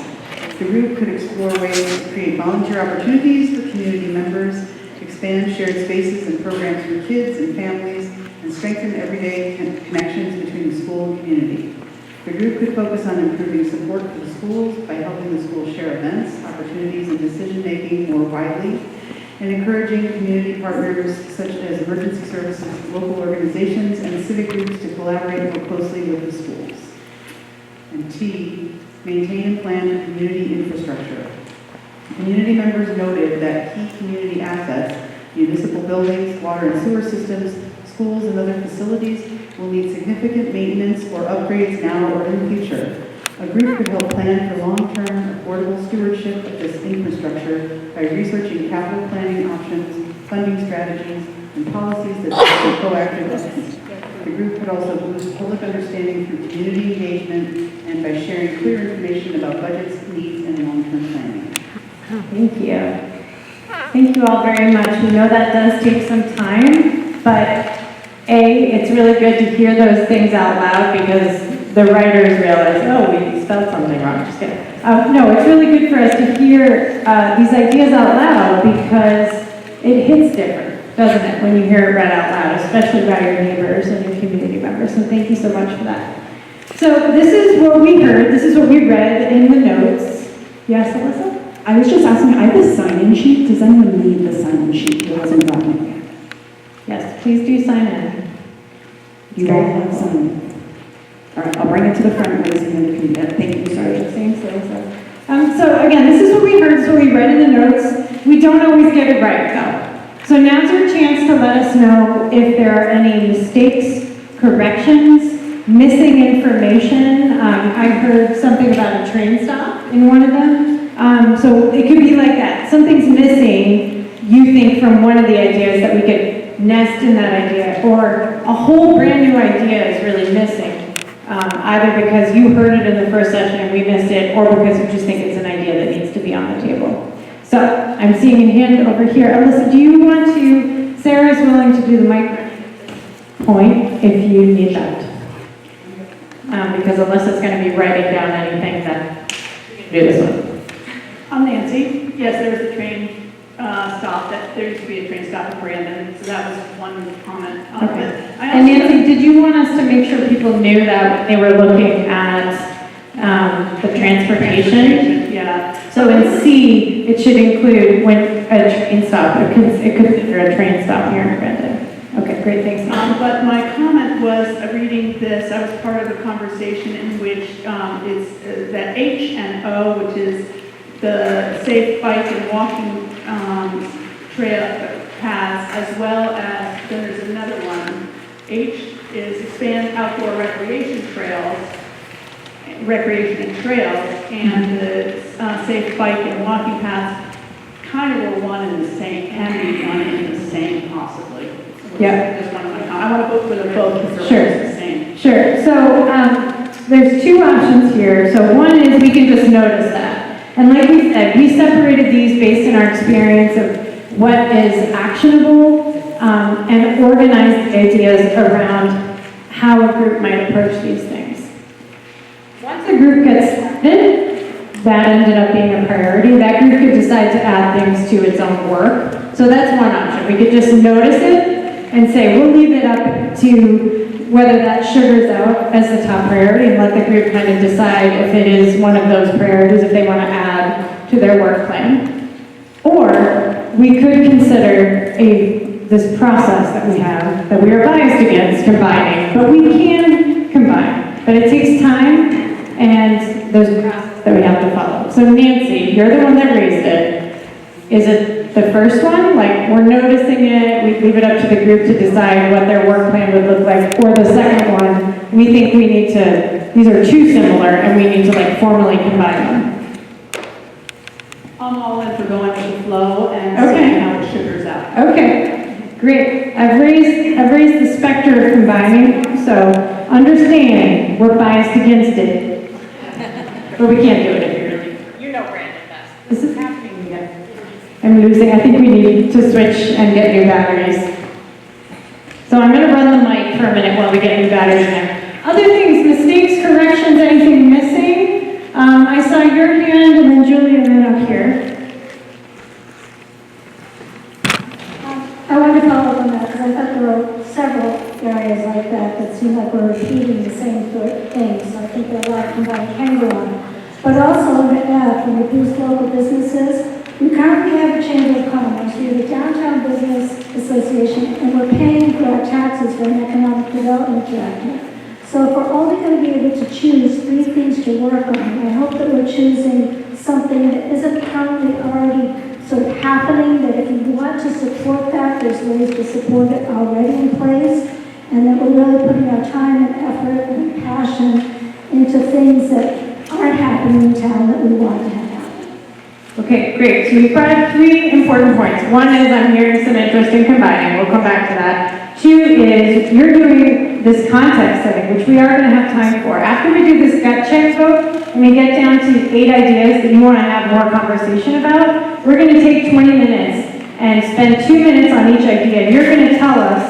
The group could explore ways to create volunteer opportunities for community members, expand shared spaces and programs for kids and families, and strengthen everyday connections between the school and community. The group could focus on improving support for the schools by helping the schools share events, opportunities, and decision-making more widely, and encouraging community partners such as emergency services, local organizations, and civic groups to collaborate more closely with the schools. And T, maintain and plan community infrastructure. Community members noted that key community assets, municipal buildings, water and sewer systems, schools, and other facilities will need significant maintenance or upgrades now or in the future. A group could help plan for long-term, affordable stewardship of this infrastructure by researching capital planning options, funding strategies, and policies that support proactive actions. The group could also boost public understanding through community engagement and by sharing clear information about budgets, needs, and long-term planning. Thank you. Thank you all very much. We know that does take some time, but it's really good to hear those things out loud because the writers realize, oh, we spelled something wrong. Just kidding. No, it's really good for us to hear these ideas out loud because it hits different. doesn't it, when you hear it read out loud, especially by your neighbors and your community members. So thank you so much for that. So this is what we heard, this is what we read in the notes. Yes, Alyssa? I was just asking, I have a sign-in sheet. Does anyone need the sign-in sheet? It wasn't gotten yet. Yes, please do sign in. You all have sign-in. All right, I'll bring it to the front and you can get. Thank you, Sergeant. So again, this is what we heard, so we read in the notes. We don't always get it right though. So now's your chance to let us know if there are any mistakes, corrections, missing information. I heard something about a train stop in one of them. So it could be like that. Something's missing, you think, from one of the ideas that we could nest in that idea, or a whole brand new idea is really missing. Either because you heard it in the first session and we missed it, or because you just think it's an idea that needs to be on the table. So I'm seeing a hand over here. Alyssa, do you want to, Sarah's willing to do the mic point if you need that. Because Alyssa's going to be writing down anything that you can do this one. I'm Nancy. Yes, there was a train stop. There used to be a train stop in Brandon, so that was one comment on it. And Nancy, did you want us to make sure people knew that when they were looking at the transportation? Yeah. So in C, it should include when a train stop. It could consider a train stop here in Brandon. Okay, great, thanks. But my comment was, reading this, I was part of a conversation in which it's that H and O, which is the safe bike and walking trail paths, as well as there's another one. H is expand outdoor recreation and trails, and the safe bike and walking paths kind of were one and the same, can be one and the same possibly. Yeah. Just one of my, I want to vote for them both because Sure. they're the same. Sure. So there's two options here. So one is we can just notice that. And like we said, we separated these based on our experience of what is actionable and organized ideas around how a group might approach these things. Once a group gets started, that ended up being a priority. That group could decide to add things to its own work. So that's one option. We could just notice it and say, we'll leave it up to whether that sugars out as the top priority and let the group kind of decide if it is one of those priorities, if they want to add to their work plan. Or we could consider this process that we have, that we are biased against combining, but we can combine. But it takes time and there's a process that we have to follow. So Nancy, you're the one that raised it. Is it the first one, like we're noticing it, we leave it up to the group to decide what their work plan would look like, or the second one, we think we need to, these are too similar and we need to like formally combine them? I'm all in for going with the flow and Okay. seeing how it sugars out. Okay, great. I've raised the specter of combining, so understand we're biased against it, but we can't do it if you're really. You know Brandon best. This is happening again. I'm losing, I think we need to switch and get new batteries. So I'm gonna run the mic for a minute while we get new batteries in. Other things, mistakes, corrections, anything missing? I saw your hand and then Julie and then up here. I want to follow up on that because I thought there were several areas like that seem like we're repeating the same things. So I think there are a lot of combined can go on. But also on the F, when we boost local businesses, we currently have a Chamber of Commerce, we have a Downtown Business Association, and we're paying for our taxes for an economic development director. So if we're only going to be able to choose 3 things to work on, I hope that we're choosing something that isn't currently already sort of happening, that if you want to support that, there's ways to support it already in place, and that we're really putting our time and effort and passion into things that aren't happening in town that we want to have. Okay, great. So you've brought up 3 important points. One is I'm hearing some interest in combining. We'll come back to that. 2 is you're doing this context setting, which we are going to have time for. After we do this gut check vote, and we get down to 8 ideas that you want to have more conversation about, we're going to take 20 minutes and spend 2 minutes on each idea. You're going to tell us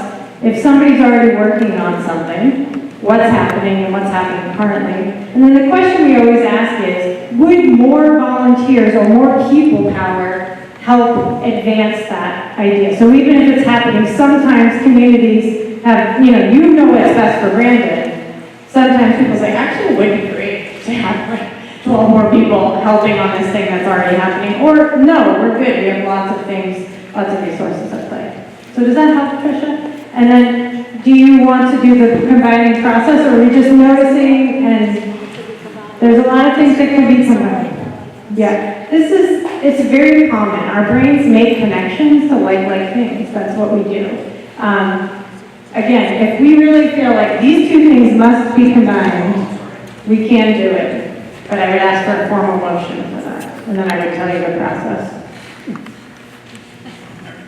if somebody's already working on something, what's happening and what's happening currently. And then the question we always ask is, would more volunteers or more people power help advance that idea. So even if it's happening, sometimes communities have, you know what's best for Brandon. Sometimes people say, actually, it would be great to have like 12 more people helping on this thing that's already happening. Or no, we're good. We have lots of things, lots of resources at play. So does that help, Tricia? And then, do you want to do the combining process, or are we just noticing? And there's a lot of things that can be combined. Yeah, it's very common. Our brains make connections to like things. That's what we do. Again, if we really feel like these two things must be combined, we can do it. But I would ask for a formal motion for that, and then I would tell you the process.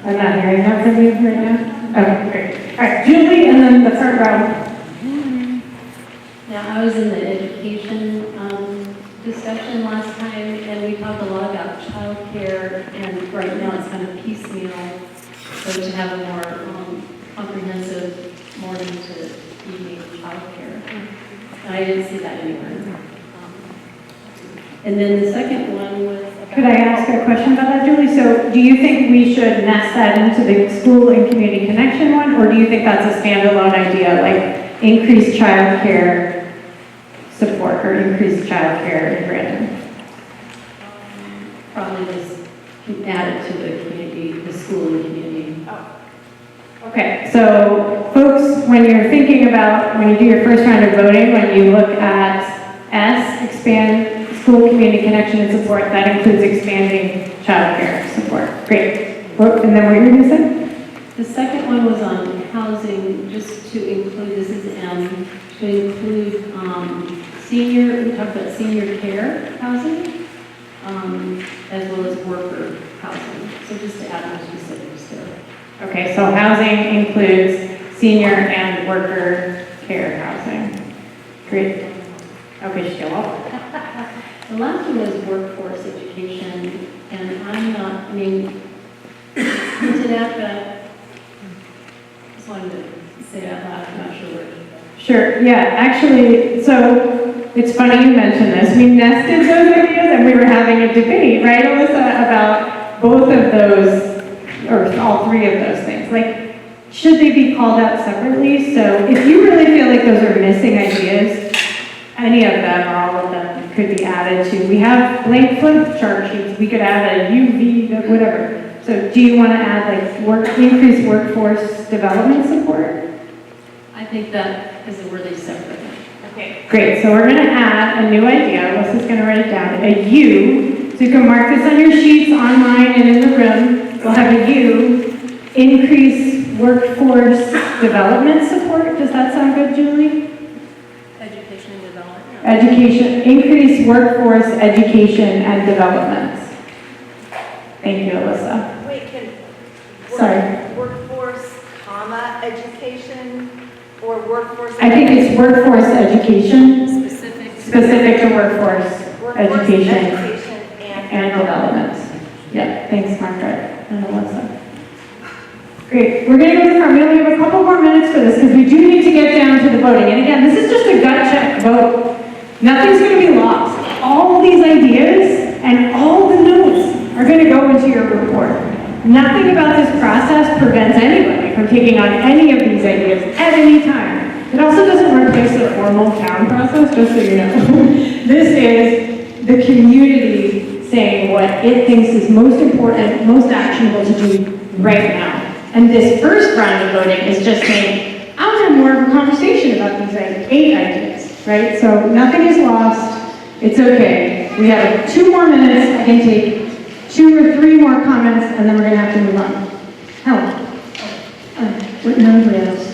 I'm not hearing that from you right now? Okay, great. All right, Julie, and then the third row. Now, I was in the education discussion last time, and we talked a lot about childcare, and right now it's kind of piecemeal. So to have a more comprehensive morning to evening childcare. And I didn't see that anywhere. And then the second one was about... Could I ask a question about that, Julie? So do you think we should nest that into the school and community connection one, or do you think that's a standalone idea, like increased childcare support or increased childcare in Brandon? Probably just add it to the community, the school and community. Oh. Okay, so folks, when you're thinking about, when you do your first round of voting, when you look at S, expand school community connection and support, that includes expanding childcare support. Great. And then what were you going to say? The second one was on housing, just to include, this is M, to include senior, we talked about senior care housing, as well as worker housing. So just to add more specifics there. Okay, so housing includes senior and worker care housing. Great. Okay, show up. The last one was workforce education, and I'm not, I mean, it's hinted at, but I just wanted to say it out loud, I'm not sure where. Sure, yeah, actually, so it's funny you mentioned this. We nested those ideas and we were having a debate, right, Alyssa, about both of those, or all three of those things. Like, should they be called out separately? So if you really feel like those are missing ideas, any of them or all of them could be added to. We have blank flip chart sheets. We could add a UV, whatever. So do you want to add like increased workforce development support? I think that is a really separate thing. Okay, great. So we're going to add a new idea. Alyssa's going to write it down. A U. So you can mark this on your sheets, online, and in the room. We'll have a U. Increase workforce development support. Does that sound good, Julie? Education and development. Education, increase workforce education and development. Thank you, Alyssa. Wait, can Sorry. workforce, comma, education, or workforce? I think it's workforce education. Specific to workforce education and development. development. Yeah, thanks, Margaret and Alyssa. Great, we're gonna go to the front. We only have a couple more minutes for this because we do need to get down to the voting. And again, this is just a gut check vote. Nothing's gonna be lost. All these ideas and all the notes are gonna go into your report. Nothing about this process prevents anybody from taking on any of these ideas at any time. It also doesn't replace the formal town process, just so you know. This is the community saying what it thinks is most important, most actionable to do right now. And this first round of voting is just saying, I want to have more of a conversation about these 8 ideas, right? So nothing is lost. It's okay. We have 2 more minutes. I can take 2 or 3 more comments, and then we're going to have to move on. Helen. What number else?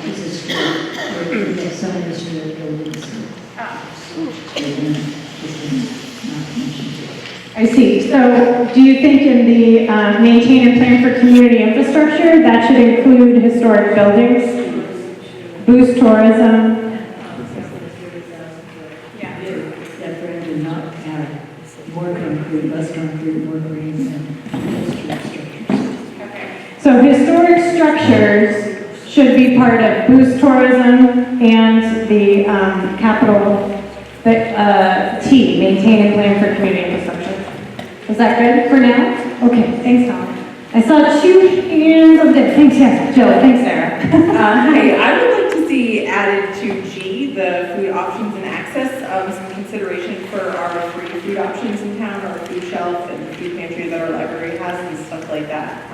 This is for some industry buildings. I see. So do you think in the maintain and plan for community infrastructure, that should include historic buildings, boost tourism? Brandon, not add more concrete, less concrete, more green, and historic structures. So historic structures should be part of boost tourism and the capital, T, maintain and plan for community infrastructure. Was that good for now? Okay, thanks, Tom. I saw 2 hands up there. Thanks, yes, Jill. Thanks, Sarah. Hi, I would like to see added to G, the food options and access, some consideration for our free food options in town, our food shelf and food pantry that our library has and stuff like that.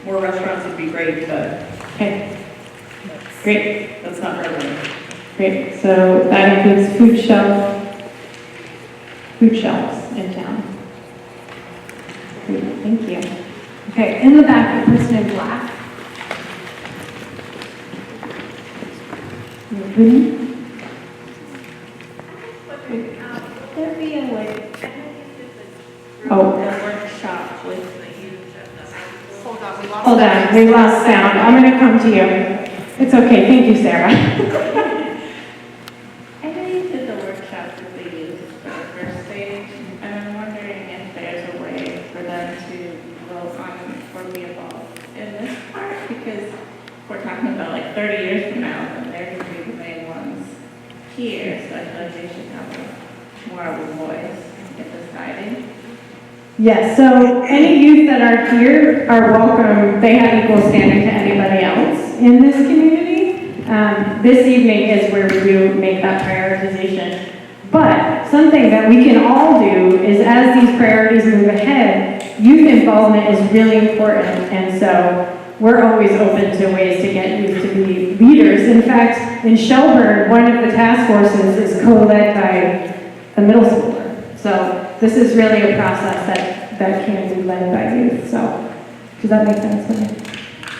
More restaurants would be great, but Okay. Great. that's not for everyone. Great. So that includes food shelves in town. Great. Thank you. Okay, in the back, the person in black. There be a workshop with. Hold on, we lost sound. I'm going to come to you. It's okay. Thank you, Sarah. I know you did the workshop that they used for the first stage, and I'm wondering if there's a way for them to vote on or be involved in this part, because we're talking about like 30 years from now, and they're going to be the main ones here, so I feel like they should have more of a voice in deciding. Yes, so any youth that are here are welcome. They have equal standing to anybody else in this community. This evening is where we do make that prioritization. But something that we can all do is, as these priorities move ahead, youth involvement is really important. And so we're always open to ways to get youth to be leaders. In fact, in Shelburne, one of the task forces is co-led by a middle schooler. So this is really a process that can be led by youth. So does that make sense to me?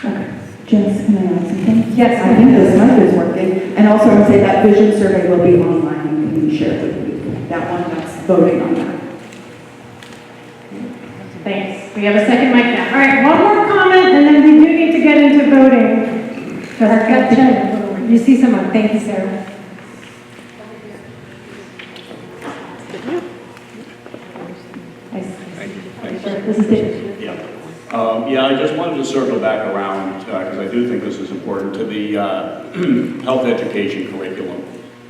Okay. Jess, can I add something? Yes. I think this mic is working. And also I would say that vision survey will be online and can be shared with you. That one, that's voting on that. Thanks. We have a second mic now. All right, one more comment, and then we do need to get into voting. Gotcha. You see someone. Thank you, Sarah. This is David. Yeah, I just wanted to circle back around, because I do think this is important, to the health education curriculum.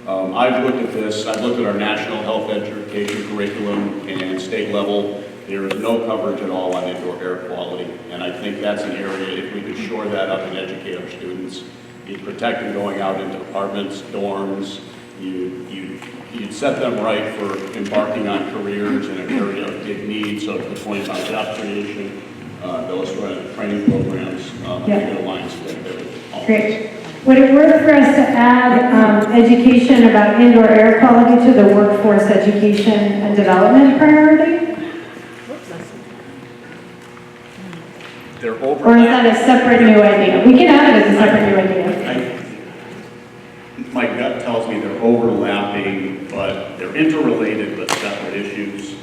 I've looked at this, I've looked at our national health education curriculum and state level. There is no coverage at all on indoor air quality, and I think that's an area, if we could shore that up and educate our students, you'd protect them going out into apartments, dorms, you'd set them right for embarking on careers in an area of big need. So to the point about job creation, those sort of training programs, I think it aligns with all. Great. Would it work for us to add education about indoor air quality to the workforce education and development priority? Or is that a separate new idea? We can add it as a separate new idea. My gut tells me they're overlapping, but they're interrelated but separate issues.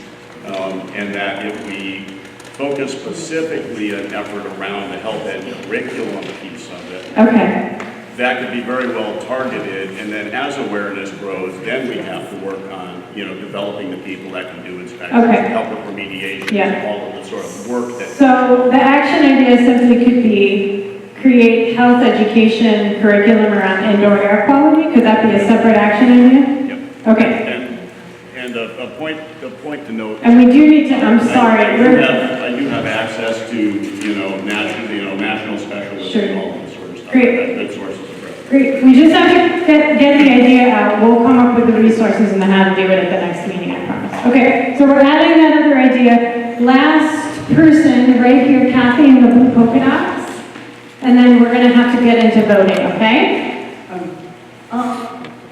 And that if we focus specifically an effort around the health ed curriculum piece of it, that could be very well targeted. And then as awareness grows, then we have to work on, developing the people that can do inspections, help with remediation, all of the sort of work that. So the action idea simply could be create health education curriculum around indoor air quality. Could that be a separate action idea? Yep. Okay. And a point to note. And we do need to. I'm sorry. I do have access to national specialists and all this sort of stuff. Great. Good sources of reference. Great. We just have to get the idea out. We'll come up with the resources and how to do it at the next meeting, I promise. Okay. So we're adding that other idea. Last person right here, Kathy, in the blue polka dots. And then we're going to have to get into voting, okay?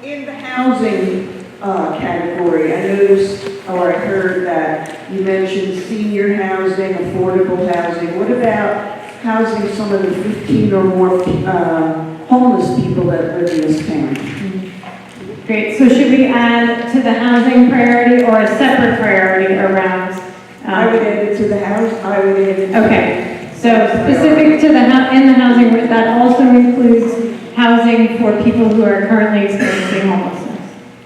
In the housing category, I noticed, or I heard that you mentioned senior housing, affordable housing. What about housing some of the 15 or more homeless people that live in this town? Great. So should we add to the housing priority or a separate priority around? I would add it to the house. I would add it. Okay. So specific to in the housing, that also includes housing for people who are currently experiencing homelessness.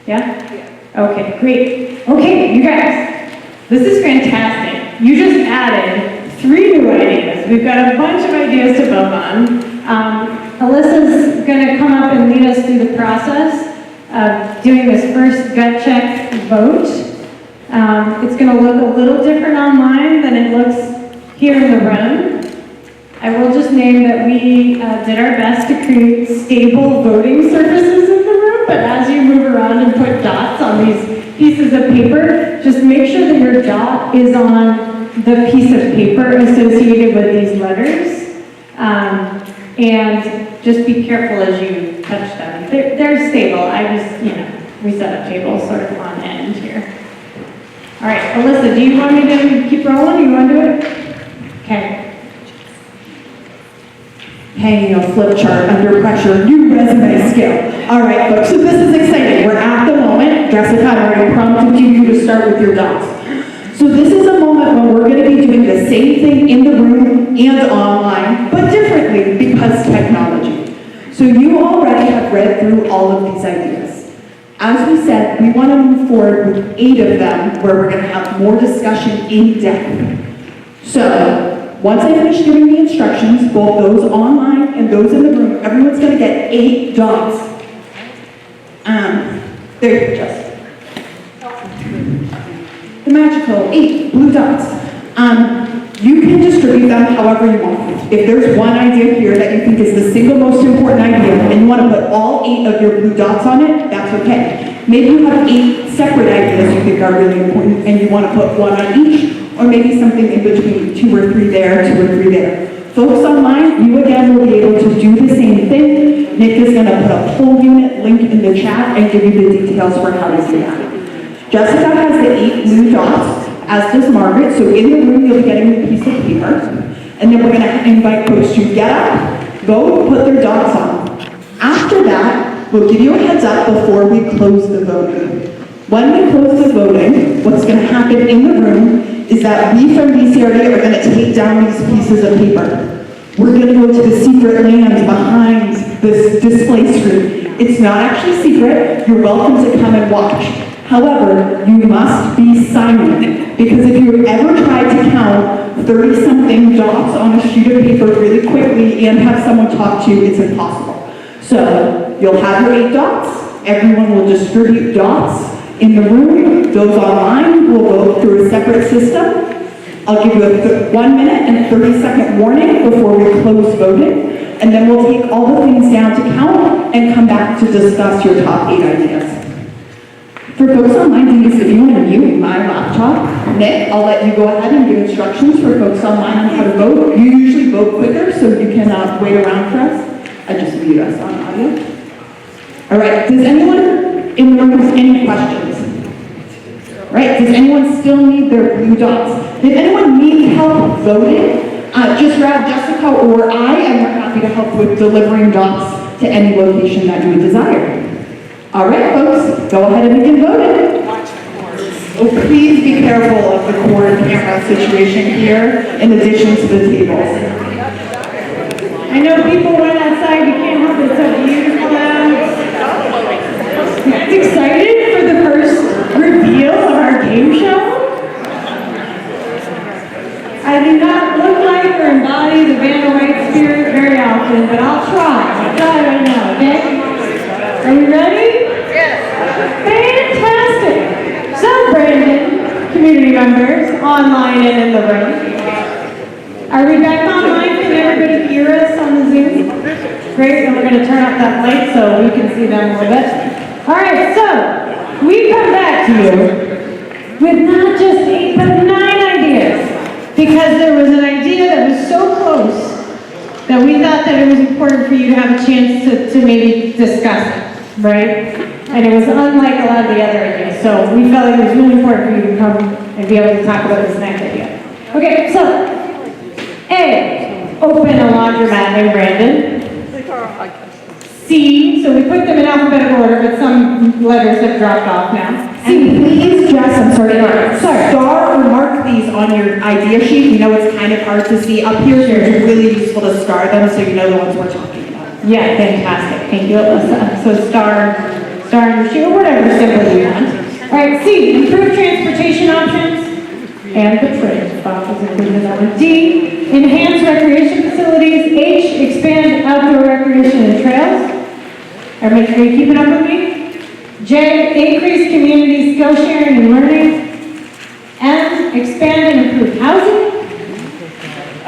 Yeah? Okay, great. Okay, you guys, this is fantastic. You just added 3 new ideas. We've got a bunch of ideas to vote on. Alyssa's going to come up and lead us through the process of doing this first gut check vote. It's going to look a little different online than it looks here in the room. I will just name that we did our best to create stable voting surfaces in the room, but as you move around and put dots on these pieces of paper, just make sure that your dot is on the piece of paper associated with these letters. And just be careful as you touch them. They're stable. We set up tables sort of on end here. All right, Alyssa, do you want me to keep rolling? You want to do it? Okay. Hanging a flip chart under pressure, new resume skill. All right, folks, so this is exciting. We're at the moment. Jessica, I already prompted you to start with your dots. So this is a moment when we're going to be doing the same thing in the room and online, but differently because technology. So you already have read through all of these ideas. As we said, we want to move forward with 8 of them where we're going to have more discussion in depth. So once I finish giving the instructions, both those online and those in the room, everyone's going to get 8 dots. There you go, Jess. The magical 8 blue dots. You can distribute them however you want. If there's one idea here that you think is the single most important idea and you want to put all 8 of your blue dots on it, that's okay. Maybe you have 8 separate ideas you think are really important and you want to put one on each, or maybe something in between, 2 or 3 there, 2 or 3 there. Folks online, you again will be able to do the same thing. Nick is going to put a poll unit link in the chat and give you the details for how to do that. Jessica has the 8 blue dots, as does Margaret, so in the room you'll be getting a piece of paper, and then we're going to invite folks to get up, go put their dots on. After that, we'll give you a heads up before we close the voting. When we close the voting, what's going to happen in the room is that we from BCRD are going to take down these pieces of paper. We're going to go to the secret lands behind this display screen. It's not actually secret. You're welcome to come and watch. However, you must be silent, because if you've ever tried to count 30-something dots on a sheet of paper really quickly and have someone talk to you, it's impossible. So you'll have your 8 dots. Everyone will distribute dots in the room. Those online will go through a separate system. I'll give you a 1 minute and 30-second warning before we close voting, and then we'll take all the things down to count and come back to discuss your top 8 ideas. For folks online, please, if you want to mute my laptop, Nick, I'll let you go ahead and give instructions for folks online on how to vote. You usually vote quicker, so you can wait around for us. I just mute us on audio. All right, does anyone in the room have any questions? Right, does anyone still need their blue dots? If anyone needs help voting, just grab Jessica or I, and we're happy to help with delivering dots to any location that you would desire. All right, folks, go ahead and begin voting. Oh, please be careful of the cord camera situation here, in addition to the tables. I know people went outside, you can't help it, it's so beautiful out. You guys excited for the first reveal of our game show? I do not look like or embody the Vanna White spirit very often, but I'll try. I'll try right now, okay? Are we ready? Yes. Fantastic. So, Brandon, community members, online and in the room. Are we back online? Can everybody hear us on the Zoom? Great, and we're going to turn up that light so we can see them a little bit. All right, so we come back to you with not just 8, but 9 ideas, because there was an idea that was so close that we thought that it was important for you to have a chance to maybe discuss it, right? And it was unlike a lot of the other ideas, so we felt like it was really important for you to come and be able to talk about this next idea. Okay, so A, open a laundromat in Brandon. C, so we put them in alphabetical order, but some letters have dropped off now. And please, Jess, I'm sorry, star or mark these on your idea sheet. You know it's kind of hard to see. Up here, it's really useful to star them so you know the ones we're talking about. Yeah, fantastic. Thank you, Alyssa. So star on your sheet, or whatever symbol you want. All right, C, improve transportation options. And the train spot was included in that one. D, enhance recreation facilities. H, expand outdoor recreation and trails. Everybody, are you keeping up with me? J, increase community skill sharing and learning. expand and improve housing.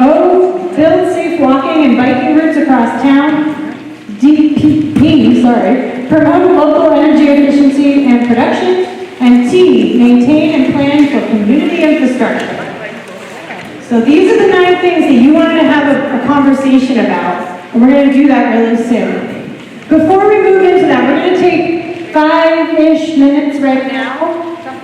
O, build safe walking and biking routes across town. P, promote local energy efficiency and production. And T, maintain and plan for community infrastructure. So these are the 9 things that you wanted to have a conversation about, and we're going to do that really soon. Before we move into that, we're going to take 5-ish minutes right now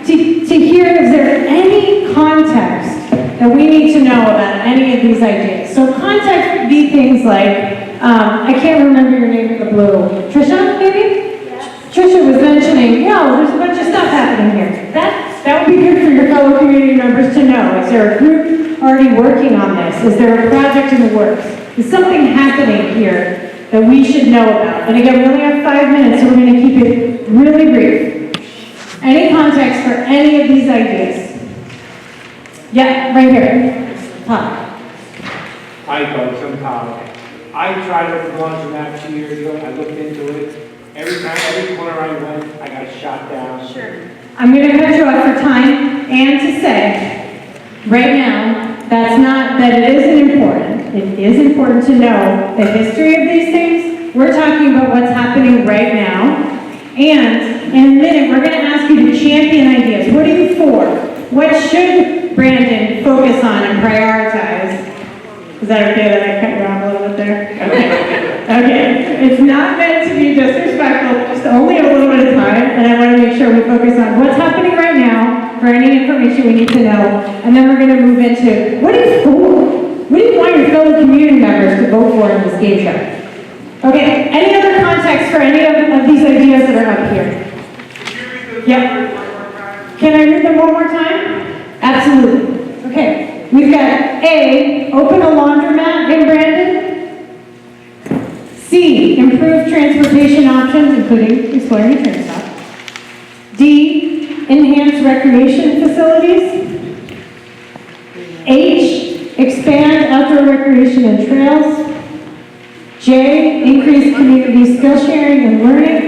to hear, is there any context that we need to know about any of these ideas? So context would be things like, I can't remember your name in the blue. Trisha, maybe? Yes. Trisha was mentioning, there's a bunch of stuff happening here. That would be good for your fellow community members to know. Is there a group already working on this? Is there a project in the works? Is something happening here that we should know about? And again, we only have 5 minutes, so we're going to keep it really brief. Any context for any of these ideas? Yeah, right here. Hi, folks, I'm Kyle. I tried it for laundromat 2 years ago. I looked into it. Every corner I went, I got shot down. Sure. I'm going to cut you off for time and to say, right now, that it isn't important. It is important to know the history of these things. We're talking about what's happening right now. And in a minute, we're going to ask you to champion ideas. What are you for? What should Brandon focus on and prioritize? Is that okay that I cut you off a little bit there? Okay. Okay. It's not meant to be disrespectful, just only a little bit of time, and I want to make sure we focus on what's happening right now for any information we need to know, and then we're going to move into what are you for? What do you want your fellow community members to vote for in this game show? Okay, any other context for any of these ideas that are up here? Yep. Can I read them one more time? Absolutely. Okay, we've got A, open a laundromat in Brandon. C, improve transportation options, including exploring a train stop. D, enhance recreation facilities. H, expand outdoor recreation and trails. J, increase community skill sharing and learning.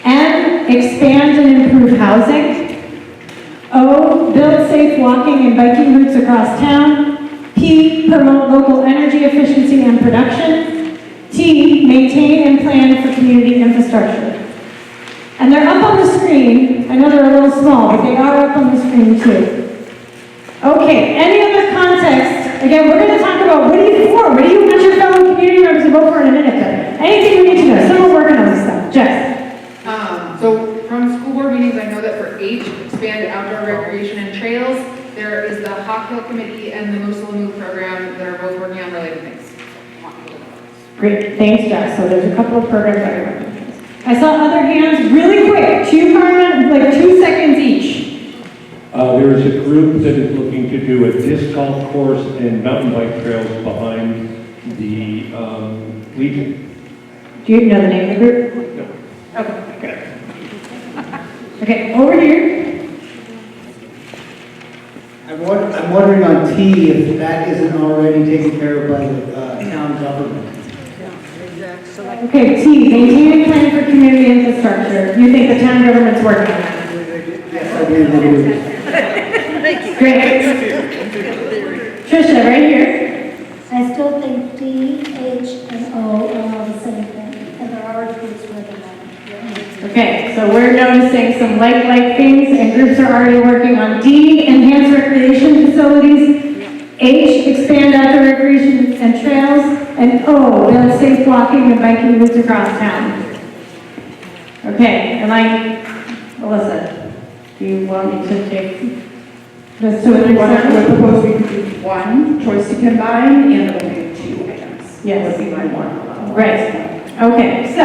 N, expand and improve housing. O, build safe walking and biking routes across town. P, promote local energy efficiency and production. T, maintain and plan for community infrastructure. And they're up on the screen. I know they're a little small, but they are up on the screen too. Okay, any other context? Again, we're going to talk about what are you for? What do you want your fellow community members to vote for in a minute? But anything we need to know? Someone working on this stuff. Jess. So from school board meetings, I know that for H, expand outdoor recreation and trails, there is the Hawk Hill Committee and the Mosul Move program that are both working on related things. Great, thanks, Jess. So there's a couple of programs that are working. I saw other hands really quick, 2 comments, like 2 seconds each. There is a group that is looking to do a disc golf course and mountain bike trails behind the Legion. Do you know the name of the group? No. Okay, good. Okay, over here. I'm wondering on T if that isn't already taken care of by the town government. Okay, T, maintain and plan for community infrastructure. You think the town government's working on that? Yes, I believe it is. Great. Trisha, right here. I still think D, H, and O are all the same thing, and there are groups working on it. Okay, so we're noticing some like things, and groups are already working on D, enhance recreation facilities, H, expand outdoor recreation and trails, and O, build safe walking and biking routes across town. Okay, Alyssa, do you want me to take this to the I would propose we could do 1, choice to combine, and only 2 items. Yes. Would be my 1. Right. Okay, so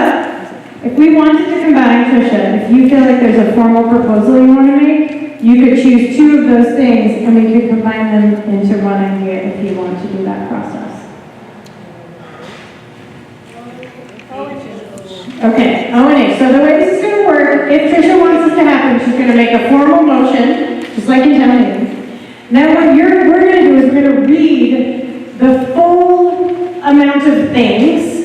if we wanted to combine, Trisha, if you feel like there's a formal proposal you want to make, you could choose 2 of those things and we could combine them into one idea if you want to do that process. Okay, O and H. So the way this is going to work, if Trisha wants this to happen, she's going to make a formal motion, just like in town meeting. Then what we're going to do is we're going to read the full amount of things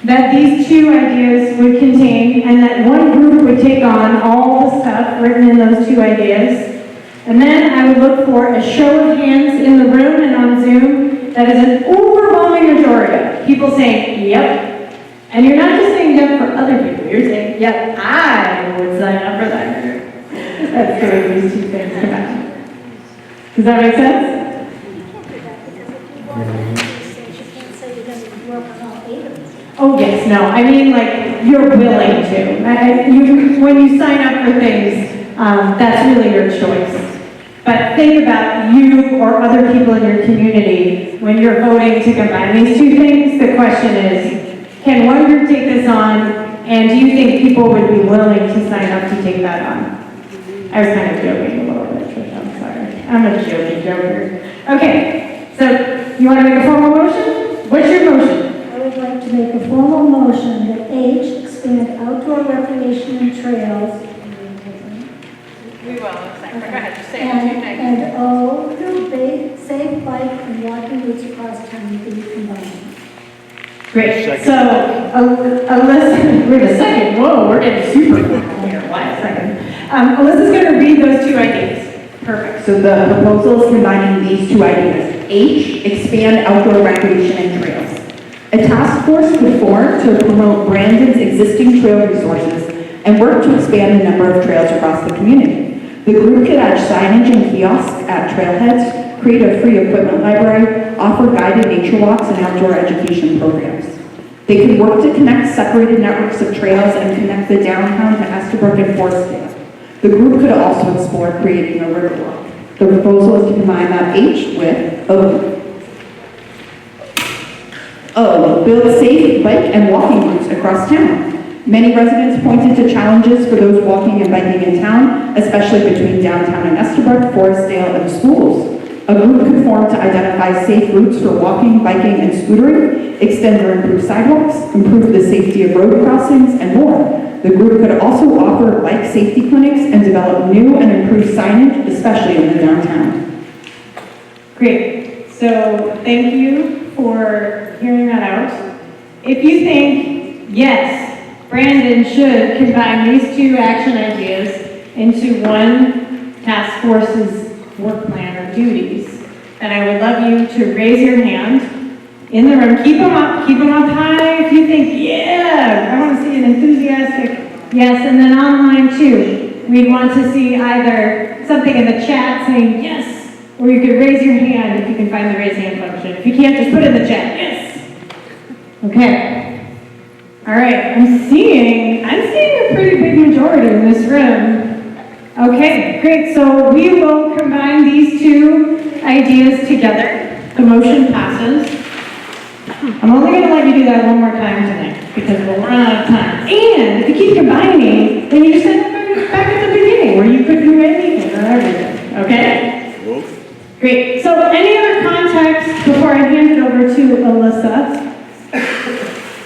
that these 2 ideas would contain, and that one group would take on all the stuff written in those 2 ideas. And then I would look for a show of hands in the room and on Zoom. That is an overwhelming majority. People saying, yep. And you're not just saying yep for other people. You're saying, yep, I would sign up for that group. That's the way these two things come out. Does that make sense? Oh, yes, no. I mean, like, you're willing to. When you sign up for things, that's really your choice. But think about you or other people in your community when you're voting to combine these two things. The question is, can one group take this on, and do you think people would be willing to sign up to take that on? I was kind of joking a little bit, Trish, I'm sorry. I'm a jokey joker. Okay, so you want to make a formal motion? What's your motion? I would like to make a formal motion that H, expand outdoor recreation and trails. We will, exactly. Go ahead, just say the two things. And O, safe bike and walking routes across town be combined. Great. So, Alyssa, wait a second. Whoa, we're getting super formal here. Why a second? Alyssa's going to read those two ideas. Perfect. So the proposal is combining these two ideas. H, expand outdoor recreation and trails. A task force would form to promote Brandon's existing trail resources and work to expand the number of trails across the community. The group could add signage and kiosks at trailheads, create a free equipment library, offer guided nature walks and outdoor education programs. They could work to connect separated networks of trails and connect the downtown to Estabrook and Forestdale. The group could also explore creating a river walk. The proposal is to combine that H with O. O, build safe bike and walking routes across town. Many residents pointed to challenges for those walking and biking in town, especially between downtown and Estabrook, Forestdale, and schools. A group could form to identify safe routes for walking, biking, and scootering, extend or improve sidewalks, improve the safety of road crossings, and more. The group could also offer bike safety clinics and develop new and improved signage, especially in the downtown. Great. So thank you for hearing that out. If you think, yes, Brandon should combine these two action ideas into one task force's work plan or duties, then I would love you to raise your hand in the room. Keep them up high if you think, yeah, I want to see an enthusiastic yes, and then online too. We'd want to see either something in the chat saying yes, or you could raise your hand if you can find the raise hand function. If you can't, just put it in the chat, yes. Okay. All right, I'm seeing a pretty big majority in this room. Okay, great. So we will combine these two ideas together. The motion passes. I'm only going to let you do that one more time tonight because we'll run out of time. And if you keep combining, then you just end up back at the beginning where you could do anything or everything. Okay? Great. So any other context before I hand it over to Alyssa?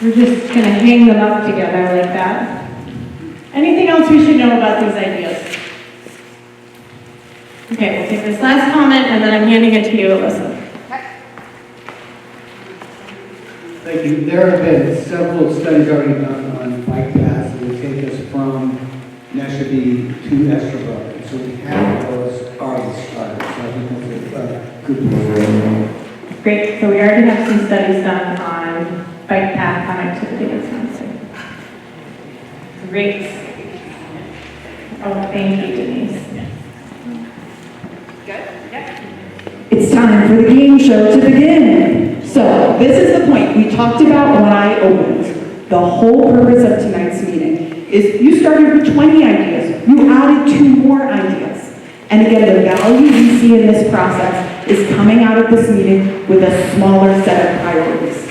We're just going to hang them up together like that. Anything else we should know about these ideas? Okay, we'll take this last comment and then I'm handing it to you, Alyssa. Thank you. There have been several studies already done on bike paths that will take us from Neshabie to Estabrook. And so we have those already started. So I think that's a good point. Great. So we already have some studies done on bike path connectivity. It sounds like. Great. Oh, thank you, Denise. It's time for the game show to begin. So this is the point we talked about when I opened. The whole purpose of tonight's meeting is you started with 20 ideas. You added 2 more ideas. And again, the value we see in this process is coming out of this meeting with a smaller set of priorities.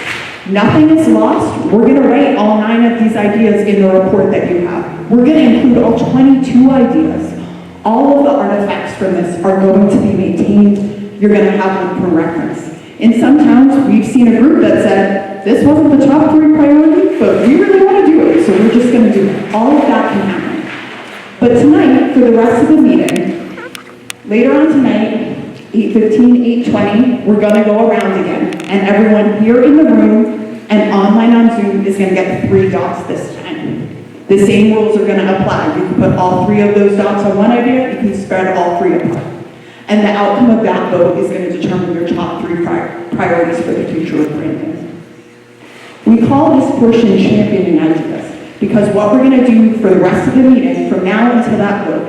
Nothing is lost. We're going to write all 9 of these ideas in the report that you have. We're going to include all 22 ideas. All of the artifacts from this are going to be maintained. You're going to have them for reference. In some towns, we've seen a group that said, this wasn't the top 3 priority, but we really want to do it, so we're just going to do it. All of that can happen. But tonight, for the rest of the meeting, later on tonight, 8:15, 8:20, we're going to go around again. And everyone here in the room and online on Zoom is going to get 3 dots this time. The same rules are going to apply. You can put all 3 of those dots on one idea, you can spread all 3 apart. And the outcome of that vote is going to determine your top 3 priorities for the future of Brandon. We call this portion championing ideas because what we're going to do for the rest of the meeting, from now until that vote,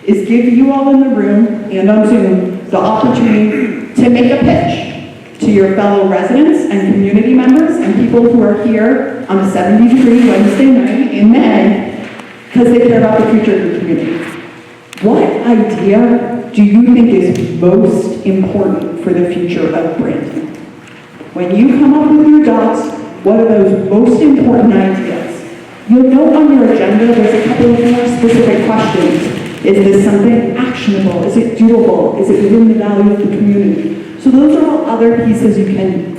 is give you all in the room and on Zoom the opportunity to make a pitch to your fellow residents and community members and people who are here on a 70-degree Wednesday night in May because they care about the future of your community. What idea do you think is most important for the future of Brandon? When you come up with your dots, what are those most important ideas? You'll note on your agenda there's a couple of more specific questions. Is this something actionable? Is it doable? Is it within the value of the community? So those are all other pieces you can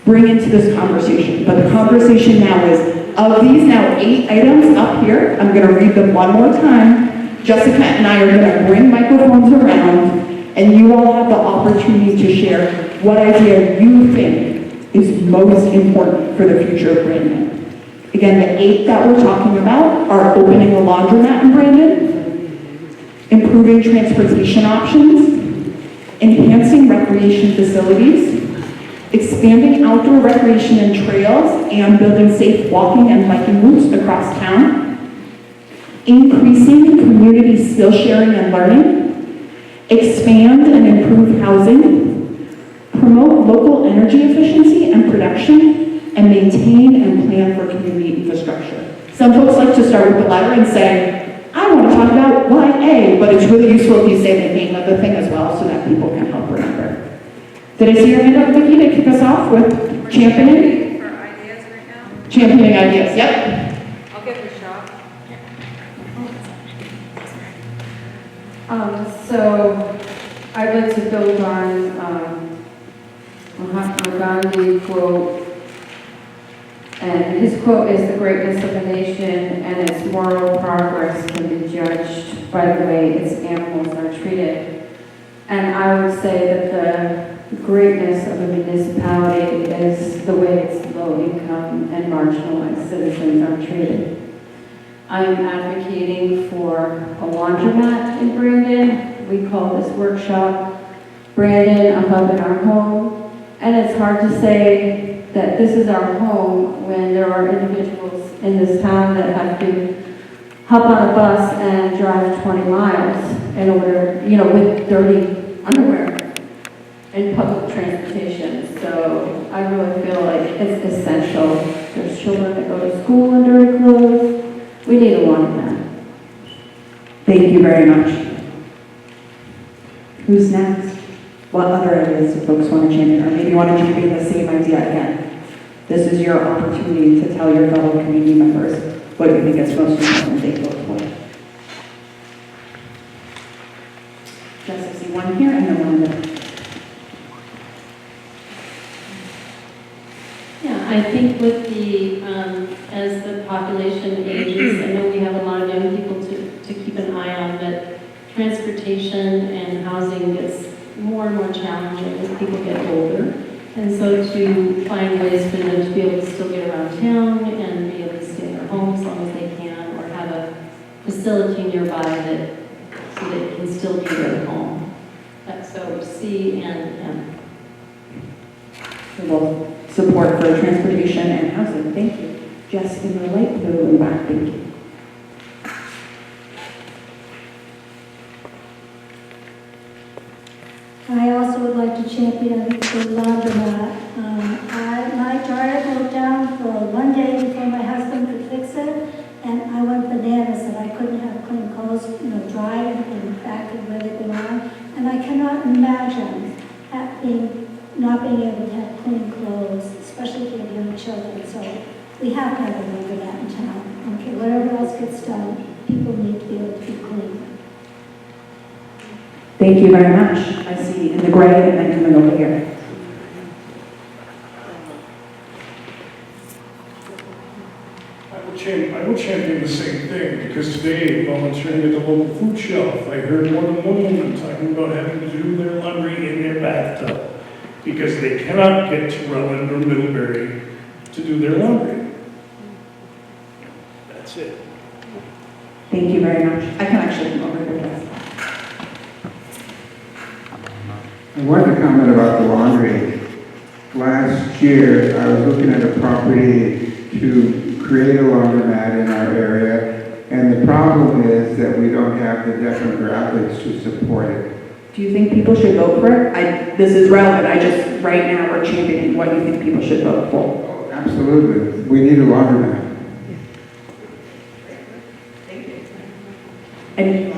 bring into this conversation. But the conversation now is, of these now 8 items up here, I'm going to read them one more time. Jessica and I are going to bring microphones around, and you all have the opportunity to share what idea you think is most important for the future of Brandon. Again, the 8 that we're talking about are opening a laundromat in Brandon, improving transportation options, enhancing recreation facilities, expanding outdoor recreation and trails and building safe walking and biking routes across town, increasing community skill sharing and learning, expand and improve housing, promote local energy efficiency and production, and maintain and plan for community infrastructure. Some folks like to start with the letter and say, I want to talk about why A, but it's really useful if you say the name of the thing as well so that people can help remember. Did I see your hand up, Vicki, to kick us off with championing? For ideas right now? Championing ideas, yep. I'll give it a shot. So I'd like to build on Mahatma Gandhi quote, and his quote is, "The greatness of a nation and its moral progress can be judged by the way its animals are treated." And I would say that the greatness of a municipality is the way its low-income and marginalized citizens are treated. I'm advocating for a laundromat in Brandon. We call this workshop Brandon, a hub in our home. And it's hard to say that this is our home when there are individuals in this town that have to hop on a bus and drive 20 miles in order, with dirty underwear and public transportation. So I really feel like it's essential. There's children that go to school in dirty clothes. We need a laundromat. Thank you very much. Who's next? What other ideas do folks want to champion? Or maybe you want to champion the same idea again. This is your opportunity to tell your fellow community members what you think is most important they vote for. Just I see one here and then one there. Yeah, I think with the, as the population ages, I know we have a lot of young people to keep an eye on, but transportation and housing gets more and more challenging as people get older. And so to find ways for them to be able to still get around town and be able to stay in their home as long as they can, or have a facility nearby that, so that it can still be their home. That's so C and M. Well, support for transportation and housing. Thank you. Jess in the light blue in the back. Thank you. I also would like to champion the laundromat. My dryer broke down for 1 day before my husband could fix it, and I went bananas that I couldn't have clean clothes, dried and back and where they belong. And I cannot imagine not being able to have clean clothes, especially if you have young children. So we have to have a laundromat in town. Okay, whatever else gets done, people need to be able to be clean. Thank you very much. I see in the gray and then coming over here. I will champion the same thing, because today, volunteering at the local food shelf, I heard more than one woman talking about having to do their laundry in their bathtub, because they cannot get to Rutland or Middlebury to do their laundry. That's it. Thank you very much. I can actually come over here, guys. I wanted to comment about the laundry. Last year, I was looking at a property to create a laundromat in our area, and the problem is that we don't have the demographics to support it. Do you think people should vote for it? This is relevant, right now, we're championing what you think people should vote for. Absolutely, we need a laundromat. And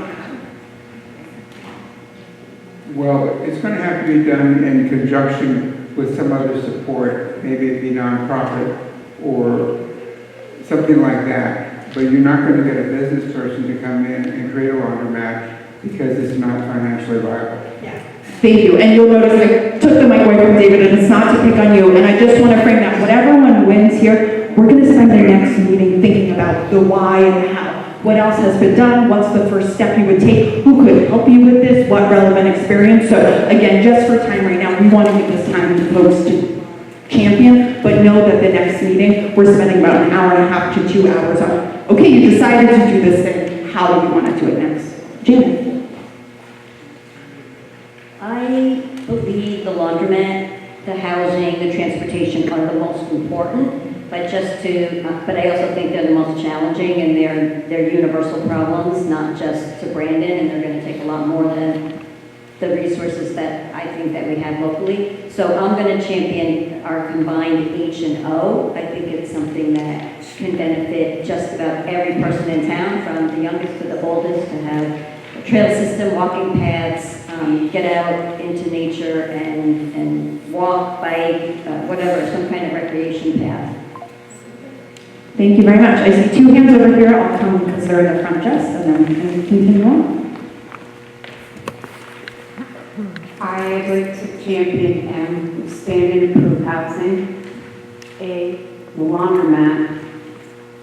Well, it's going to have to be done in conjunction with some other support, maybe it be nonprofit or something like that. But you're not going to get a business person to come in and create a laundromat because it's not financially viable. thank you, and you'll notice I took the mic away from David, and it's not to pick on you, and I just want to frame that whatever one wins here, we're going to spend the next meeting thinking about the why and the how. What else has been done? What's the first step you would take? Who could help you with this? What relevant experience? So again, just for time right now, we want to give this time to folks to champion, but know that the next meeting, we're spending about an hour and a half to 2 hours on, okay, you decided to do this thing, how do you want to do it next? Janet? I believe the laundromat, the housing, the transportation are the most important, but but I also think they're the most challenging, and they're universal problems, not just to Brandon, and they're going to take a lot more than the resources that I think that we have locally. So I'm going to champion our combined H and O. I think it's something that can benefit just about every person in town, from the youngest to the oldest, to have a trail system, walking paths, get out into nature and walk, bike, whatever, some kind of recreation path. Thank you very much. I see 2 hands over here. I'll come because they're in the front desk, and then we can continue on. I'd like to champion M, expand and improve housing, A, the laundromat,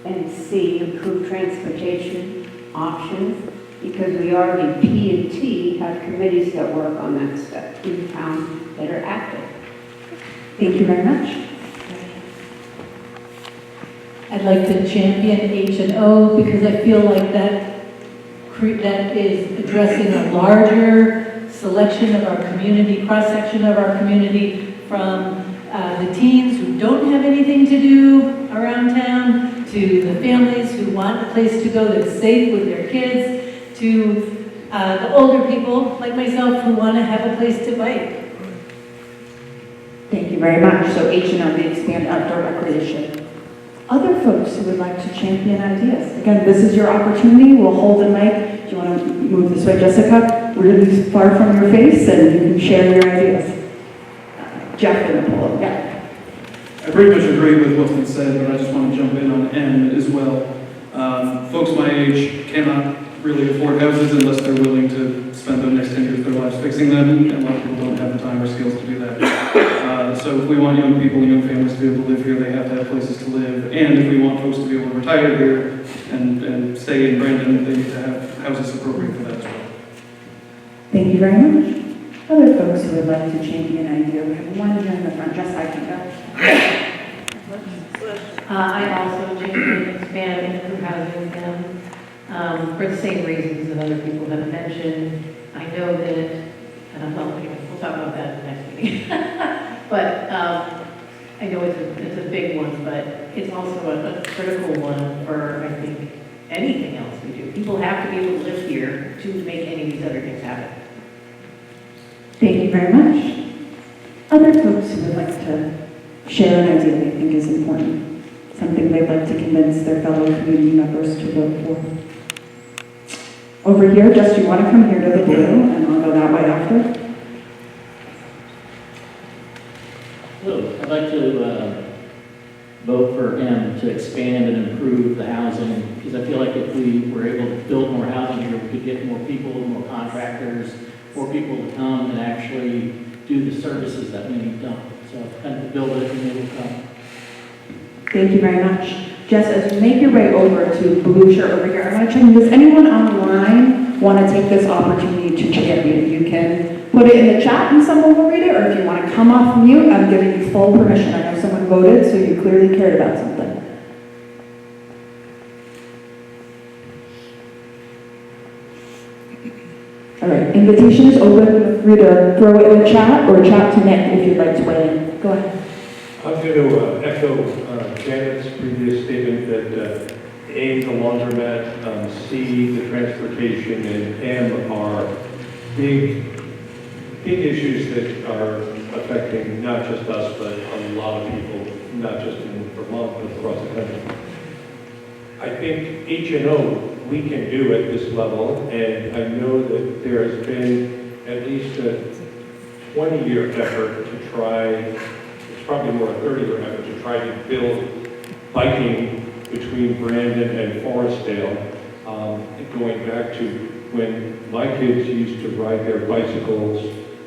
and C, improve transportation options, because we already, P and T, have committees that work on that stuff in town that are active. Thank you very much. I'd like to champion H and O because I feel like that is addressing a larger selection of our community, cross-section of our community, from the teens who don't have anything to do around town, to the families who want a place to go that's safe with their kids, to the older people like myself who want to have a place to bike. Thank you very much. So H and O, the expand outdoor recreation. Other folks who would like to champion ideas. Again, this is your opportunity. We'll hold the mic. Do you want to move this way, Jessica? We're really far from your face, and you can share your ideas. Jeff and Apollo, yeah. I pretty much agree with what's been said, but I just want to jump in on N as well. Folks my age cannot really afford houses unless they're willing to spend the next 10 years of their lives fixing them, and a lot of people don't have the time or skills to do that. So if we want young people and young families to be able to live here, they have to have places to live. And if we want folks to be able to retire here and stay in Brandon, they need to have houses appropriate for that as well. Thank you very much. Other folks who would like to champion an idea. We have one here in the front. Jess, I can go. I also champion expand and improve housing for the same reasons that other people have mentioned. I know that, we'll talk about that in the next meeting. But I know it's a big one, but it's also a critical one for, I think, anything else we do. People have to be able to live here to make any of these other things happen. Thank you very much. Other folks who would like to share an idea they think is important, something they'd like to convince their fellow community members to vote for. Over here, Jess, you want to come here to the blue, and I'll go that way after. Hello, I'd like to vote for M to expand and improve the housing, because I feel like if we were able to build more housing here, we could get more people, more contractors, more people to come and actually do the services that we need done. So kind of build it and they will come. Thank you very much. Jess, as you make your way over to blue shirt over here, I want to check, does anyone online want to take this opportunity to champion? You can put it in the chat and someone will read it, or if you want to come off mute, I'm giving you full permission. I know someone voted, so you clearly cared about something. All right, invitation is open. Feel free to throw it in the chat or chat to Nick if you'd like to weigh in. Go ahead. I'm going to echo Janet's previous statement that A, the laundromat, C, the transportation, and M are big issues that are affecting not just us, but a lot of people, not just in Vermont, but across the country. I think H&O we can do at this level, and I know that there has been at least a 20-year effort to try, it's probably more a 30-year effort to try to build biking between Brandon and Forestdale, going back to when my kids used to ride their bicycles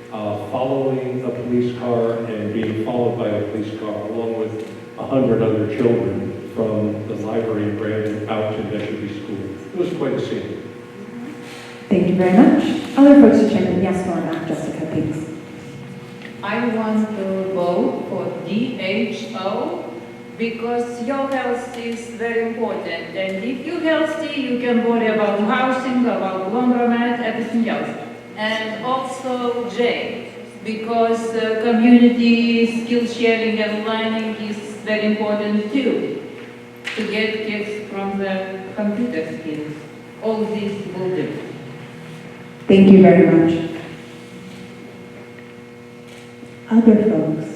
following a police car and being followed by a police car, along with 100 other children from the library in Brandon out to Neshobe School. It was quite a scene. Thank you very much. Other folks to chime in? Yes, Norma, Jessica, please. I want to vote for DHO because your health is very important. And if you're healthy, you can worry about housing, about laundromat, everything else. And also J, because community skill sharing and learning is very important too, to get kids from the computer skills. All this will do. Thank you very much. Other folks,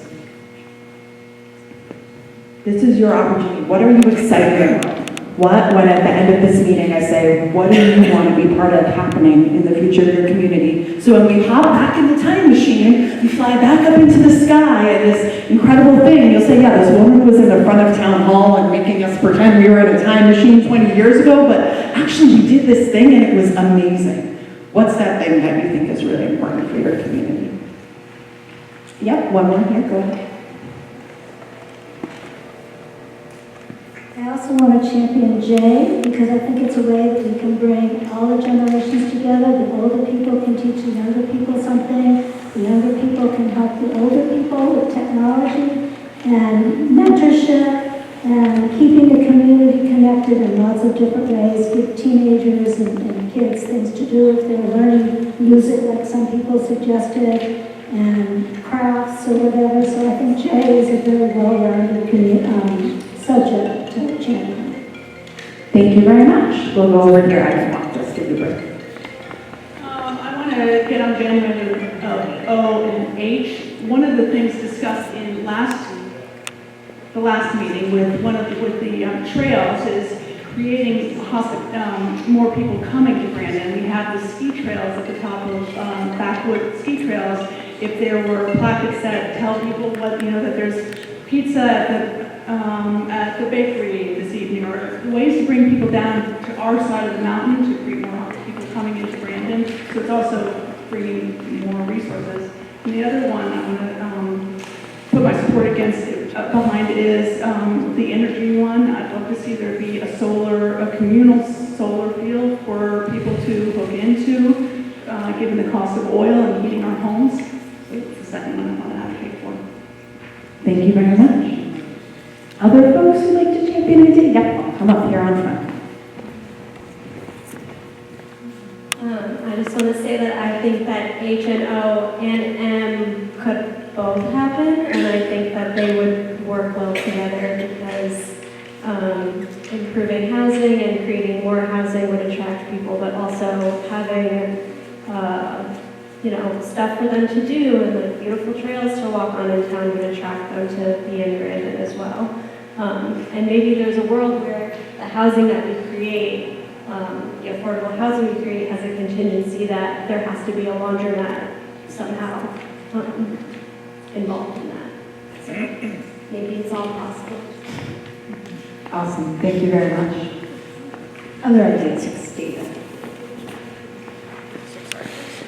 this is your opportunity. What are you excited about? What, when at the end of this meeting I say, what do you want to be part of happening in the future of your community? So when we hop back in the time machine, we fly back up into the sky and this incredible thing, you'll say, yeah, this woman was in the front of town hall and making us pretend we were in a time machine 20 years ago, but actually we did this thing and it was amazing. What's that thing that you think is really important for your community? Yep, one more here, go ahead. I also want to champion J because I think it's a way that we can bring all the generations together. The older people can teach the younger people something. The younger people can help the older people with technology and mentorship and keeping the community connected in lots of different ways. Give teenagers and kids things to do if they're learning music like some people suggested and crafts or whatever. So I think J is a very well-rounded subject to champion. Thank you very much. We'll go over here. I can walk this to the break. I want to get on bandwagon of O and H. One of the things discussed in the last meeting with the trails is creating more people coming to Brandon. We have the ski trails at the top of backwood ski trails. If there were plaques that tell people what, that there's pizza at the bakery this evening, or ways to bring people down to our side of the mountain to bring more people coming into Brandon. So it's also bringing more resources. And the other one I want to put my support behind is the energy one. I'd love to see there be a communal solar field for people to hook into, given the cost of oil and heating our homes. So it's the second one I want to advocate for. Thank you very much. Other folks who'd like to champion an idea? Yep, I'll come up here on front. I just want to say that I think that H and O and M could both happen, and I think that they would work well together because improving housing and creating more housing would attract people, but also having stuff for them to do and like beautiful trails to walk on in town would attract them to be in Brandon as well. And maybe there's a world where the housing that we create, the affordable housing we create, has a contingency that there has to be a laundromat somehow involved in that. So maybe it's all possible. Awesome. Thank you very much. Other ideas? David.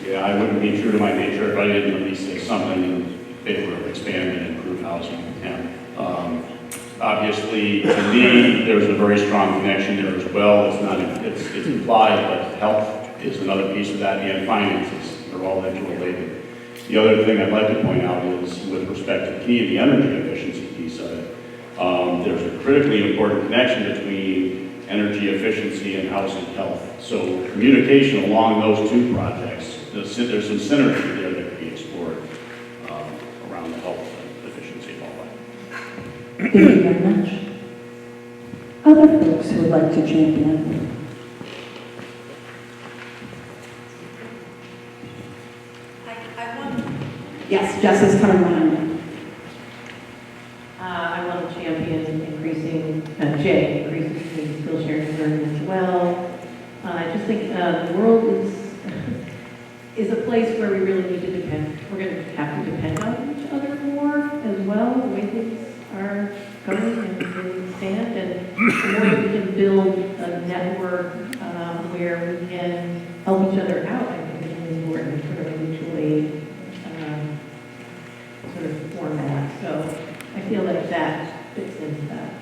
Yeah, I wouldn't be true to my nature if I didn't at least say something in favor of expanding and improved housing. And obviously, to me, there's a very strong connection there as well. It's implied, but health is another piece of that, and finances. They're all interrelated. The other thing I'd like to point out is, with respect to the energy efficiency piece of it, there's a critically important connection between energy efficiency and housing health. So communication along those two projects there's some synergy there that could be explored around the health and efficiency and all that. Thank you very much. Other folks who would like to champion? Yes, Jess is coming behind you. I want to champion increasing, increasing community skill sharing and learning as well. I just think the world is a place where we really need to depend. We're going to have to depend on each other more as well, the way things are going and they stand. And the more we can build a network where we can help each other out, I think is really important for a mutually sort of format. So I feel like that fits into that.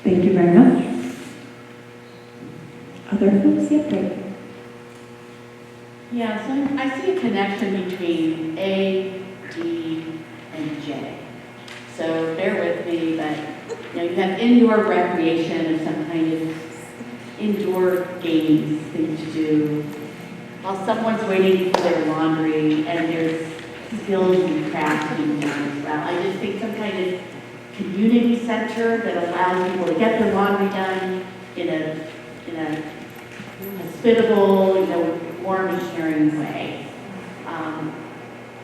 Thank you very much. Other folks? Yep, right. Yeah, so I see a connection between A, D, and J. So bear with me, but you have indoor recreation of some kind of indoor games, things to do, while someone's waiting for their laundry and there's skills and crafts being done as well. I just think some kind of community center that allows people to get their laundry done in a hospitable, warm and caring way.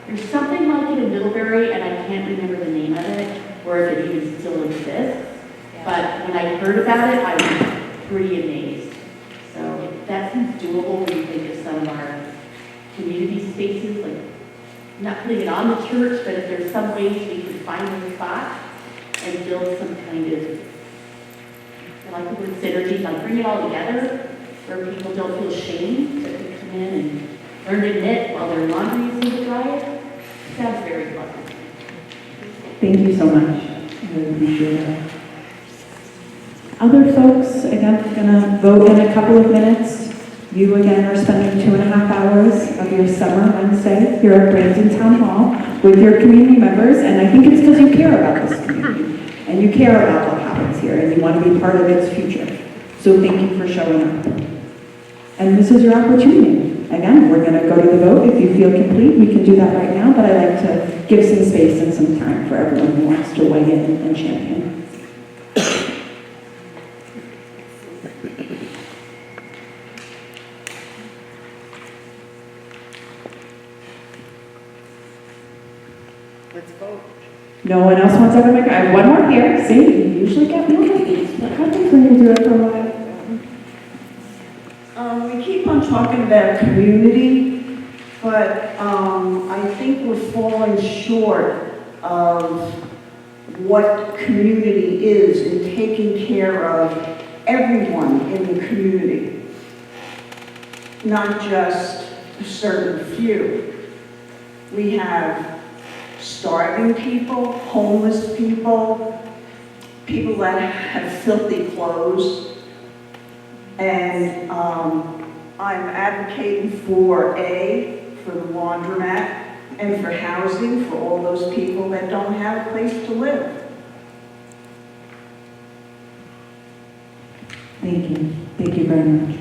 There's something like it in Middlebury, and I can't remember the name of it, or if it even still exists. But when I heard about it, I was pretty amazed. So that seems doable when you think of some of our community spaces, like not putting it on the church, but if there's some ways we could find a spot and build some kind of, I like the word synergy, like bring it all together where people don't feel shame to come in and learn to knit while their laundry is in the dryer. Sounds very pleasant. Thank you so much. I really appreciate it. Other folks, again, we're going to vote in a couple of minutes. You, again, are spending 2.5 hours of your summer Wednesday here at Brandon Town Hall with your community members, and I think it's because you care about this community, and you care about what happens here, and you want to be part of its future. So thank you for showing up. And this is your opportunity. Again, we're going to go to the vote. If you feel complete, we can do that right now, but I like to give some space and some time for everyone who wants to weigh in and champion. Let's vote. No one else wants to have a mic? I have one more here. See, you usually get more of these, but I think we're going to do it for a while. We keep on talking about community, but I think we're falling short of what community is in taking care of everyone in the community, not just a certain few. We have starving people, homeless people, people that have filthy clothes, and I'm advocating for the laundromat, and for housing for all those people that don't have a place to live. Thank you. Thank you very much.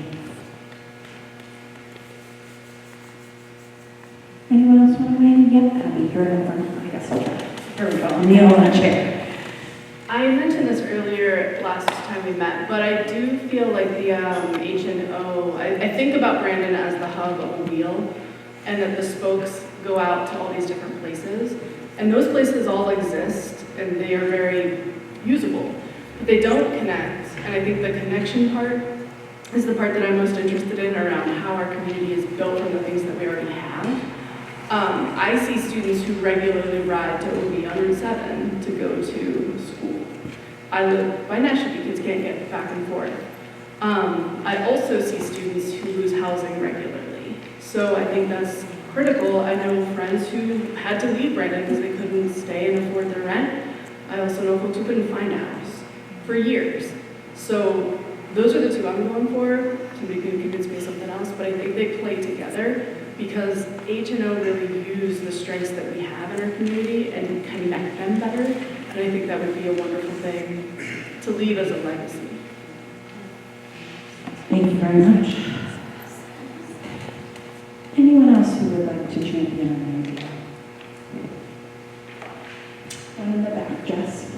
Anyone else want to weigh in? Yep, Abby, you're in the front. I guess I'll try. Here we go. Kneel on a chair. I mentioned this earlier last time we met, but I do feel like the H&O, I think about Brandon as the hub of a wheel, and that the spokes go out to all these different places. And those places all exist, and they are very usable. But they don't connect, and I think the connection part is the part that I'm most interested in around how our community is built from the things that we already have. I see students who regularly ride to OB on Route 7 to go to school. I live by Nashville, kids can't get back and forth. I also see students who lose housing regularly. So I think that's critical. I know friends who had to leave Brandon because they couldn't stay and afford their rent. I also know folks who couldn't find a house for years. So those are the two I'm going for. Somebody could convince me of something else, but I think they play together because H&O really use the strengths that we have in our community and connect them better. And I think that would be a wonderful thing to leave as a legacy. Thank you very much. champion an idea. One in the back, Jess.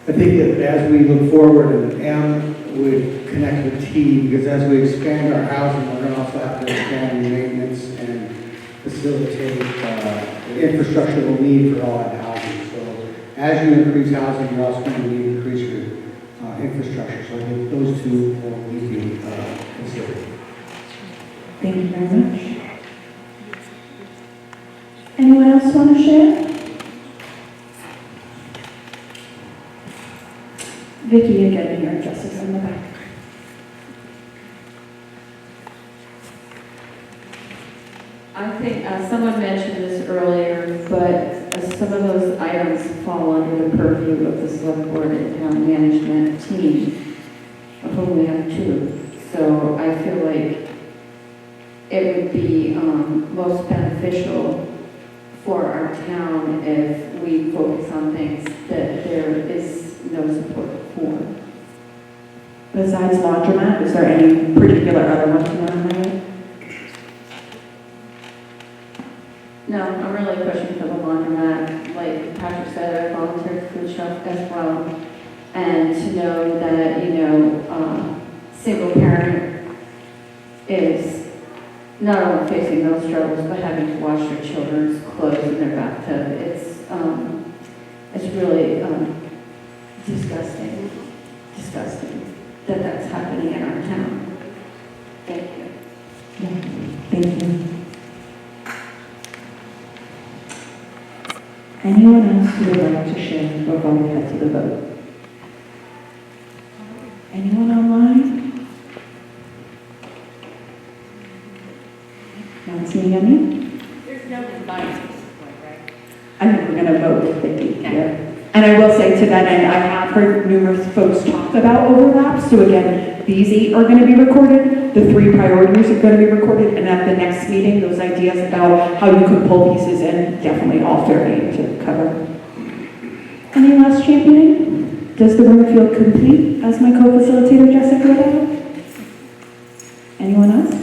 I think that as we look forward, and M would connect with T, because as we expand our housing, we're going to also have to expand the maintenance and facilitate infrastructure we'll need for all that housing. So as you increase housing, you're also going to need to increase your infrastructure. So I think those two will need to be considered. Thank you very much. Anyone else want to share? Vicki again here, Justice in the back. I think someone mentioned this earlier, but some of those items fall under the purview of the select board and town management team, of whom we have two. So I feel like it would be most beneficial for our town if we focus on things that there is no support for. Besides laundromat, is there any particular other ones you want to highlight? No, I'm really pushing for the laundromat. Like Patrick said, I volunteered food shelf as well. And to know that, single parent is not only facing those struggles, but having to wash their children's clothes in their bathtub. It's really disgusting that that's happening in our town. Thank you. Thank you. Anyone else who would like to share before we head to the vote? Anyone online? Not seeing any? There's no advice at this point, right? I think we're going to vote, Vicki. Yeah. And I will say to that end, I have heard numerous folks talk about overlaps. So again, these 8 are going to be recorded. The 3 priorities are going to be recorded. And at the next meeting, those ideas about how you could pull pieces in, definitely all fair game to cover. Any last championing? Does the room feel complete, as my co-facilitator Jessica would add? Anyone else?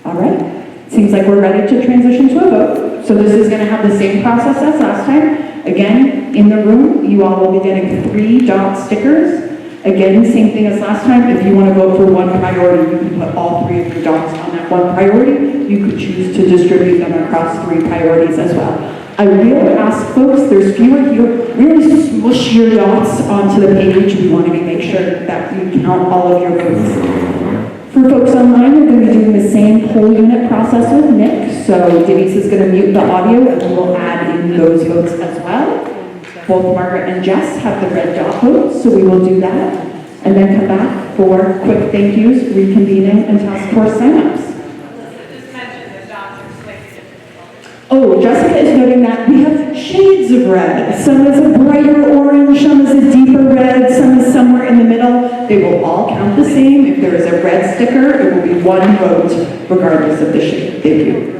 All right. Seems like we're ready to transition to a vote. So this is going to have the same process as last time. Again, in the room, you all will be getting 3 dot stickers. Again, same thing as last time. If you want to vote for one priority, you can put all 3 of your dots on that one priority. You could choose to distribute them across 3 priorities as well. I will ask folks, there's fewer here, really smush your dots onto the page. We want to make sure that you count all of your votes. For folks online, we're going to be doing the same poll unit process with Nick. So Denise is going to mute the audio and we'll add in those votes as well. Both Margaret and Jess have the red dot votes, so we will do that. And then come back for quick thank yous, reconvening, and task force signups. Oh, Jessica is noting that we have shades of red. Some is a brighter orange, some is a deeper red, some is somewhere in the middle. They will all count the same. If there is a red sticker, it will be 1 vote, regardless of the shade. Thank you.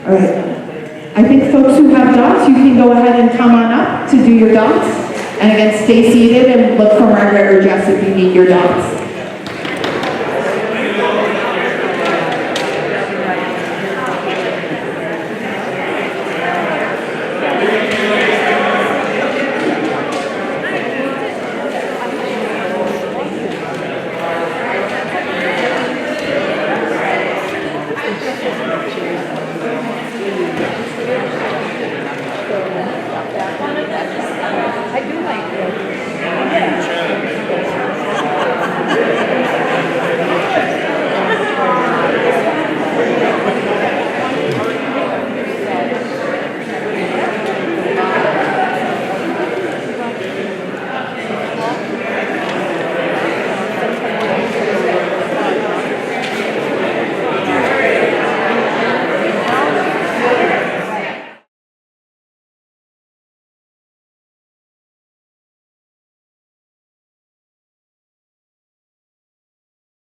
All right. I think folks who have dots, you can go ahead and come on up to do your dots. And again, stay seated and look for Margaret or Jess if you need your dots.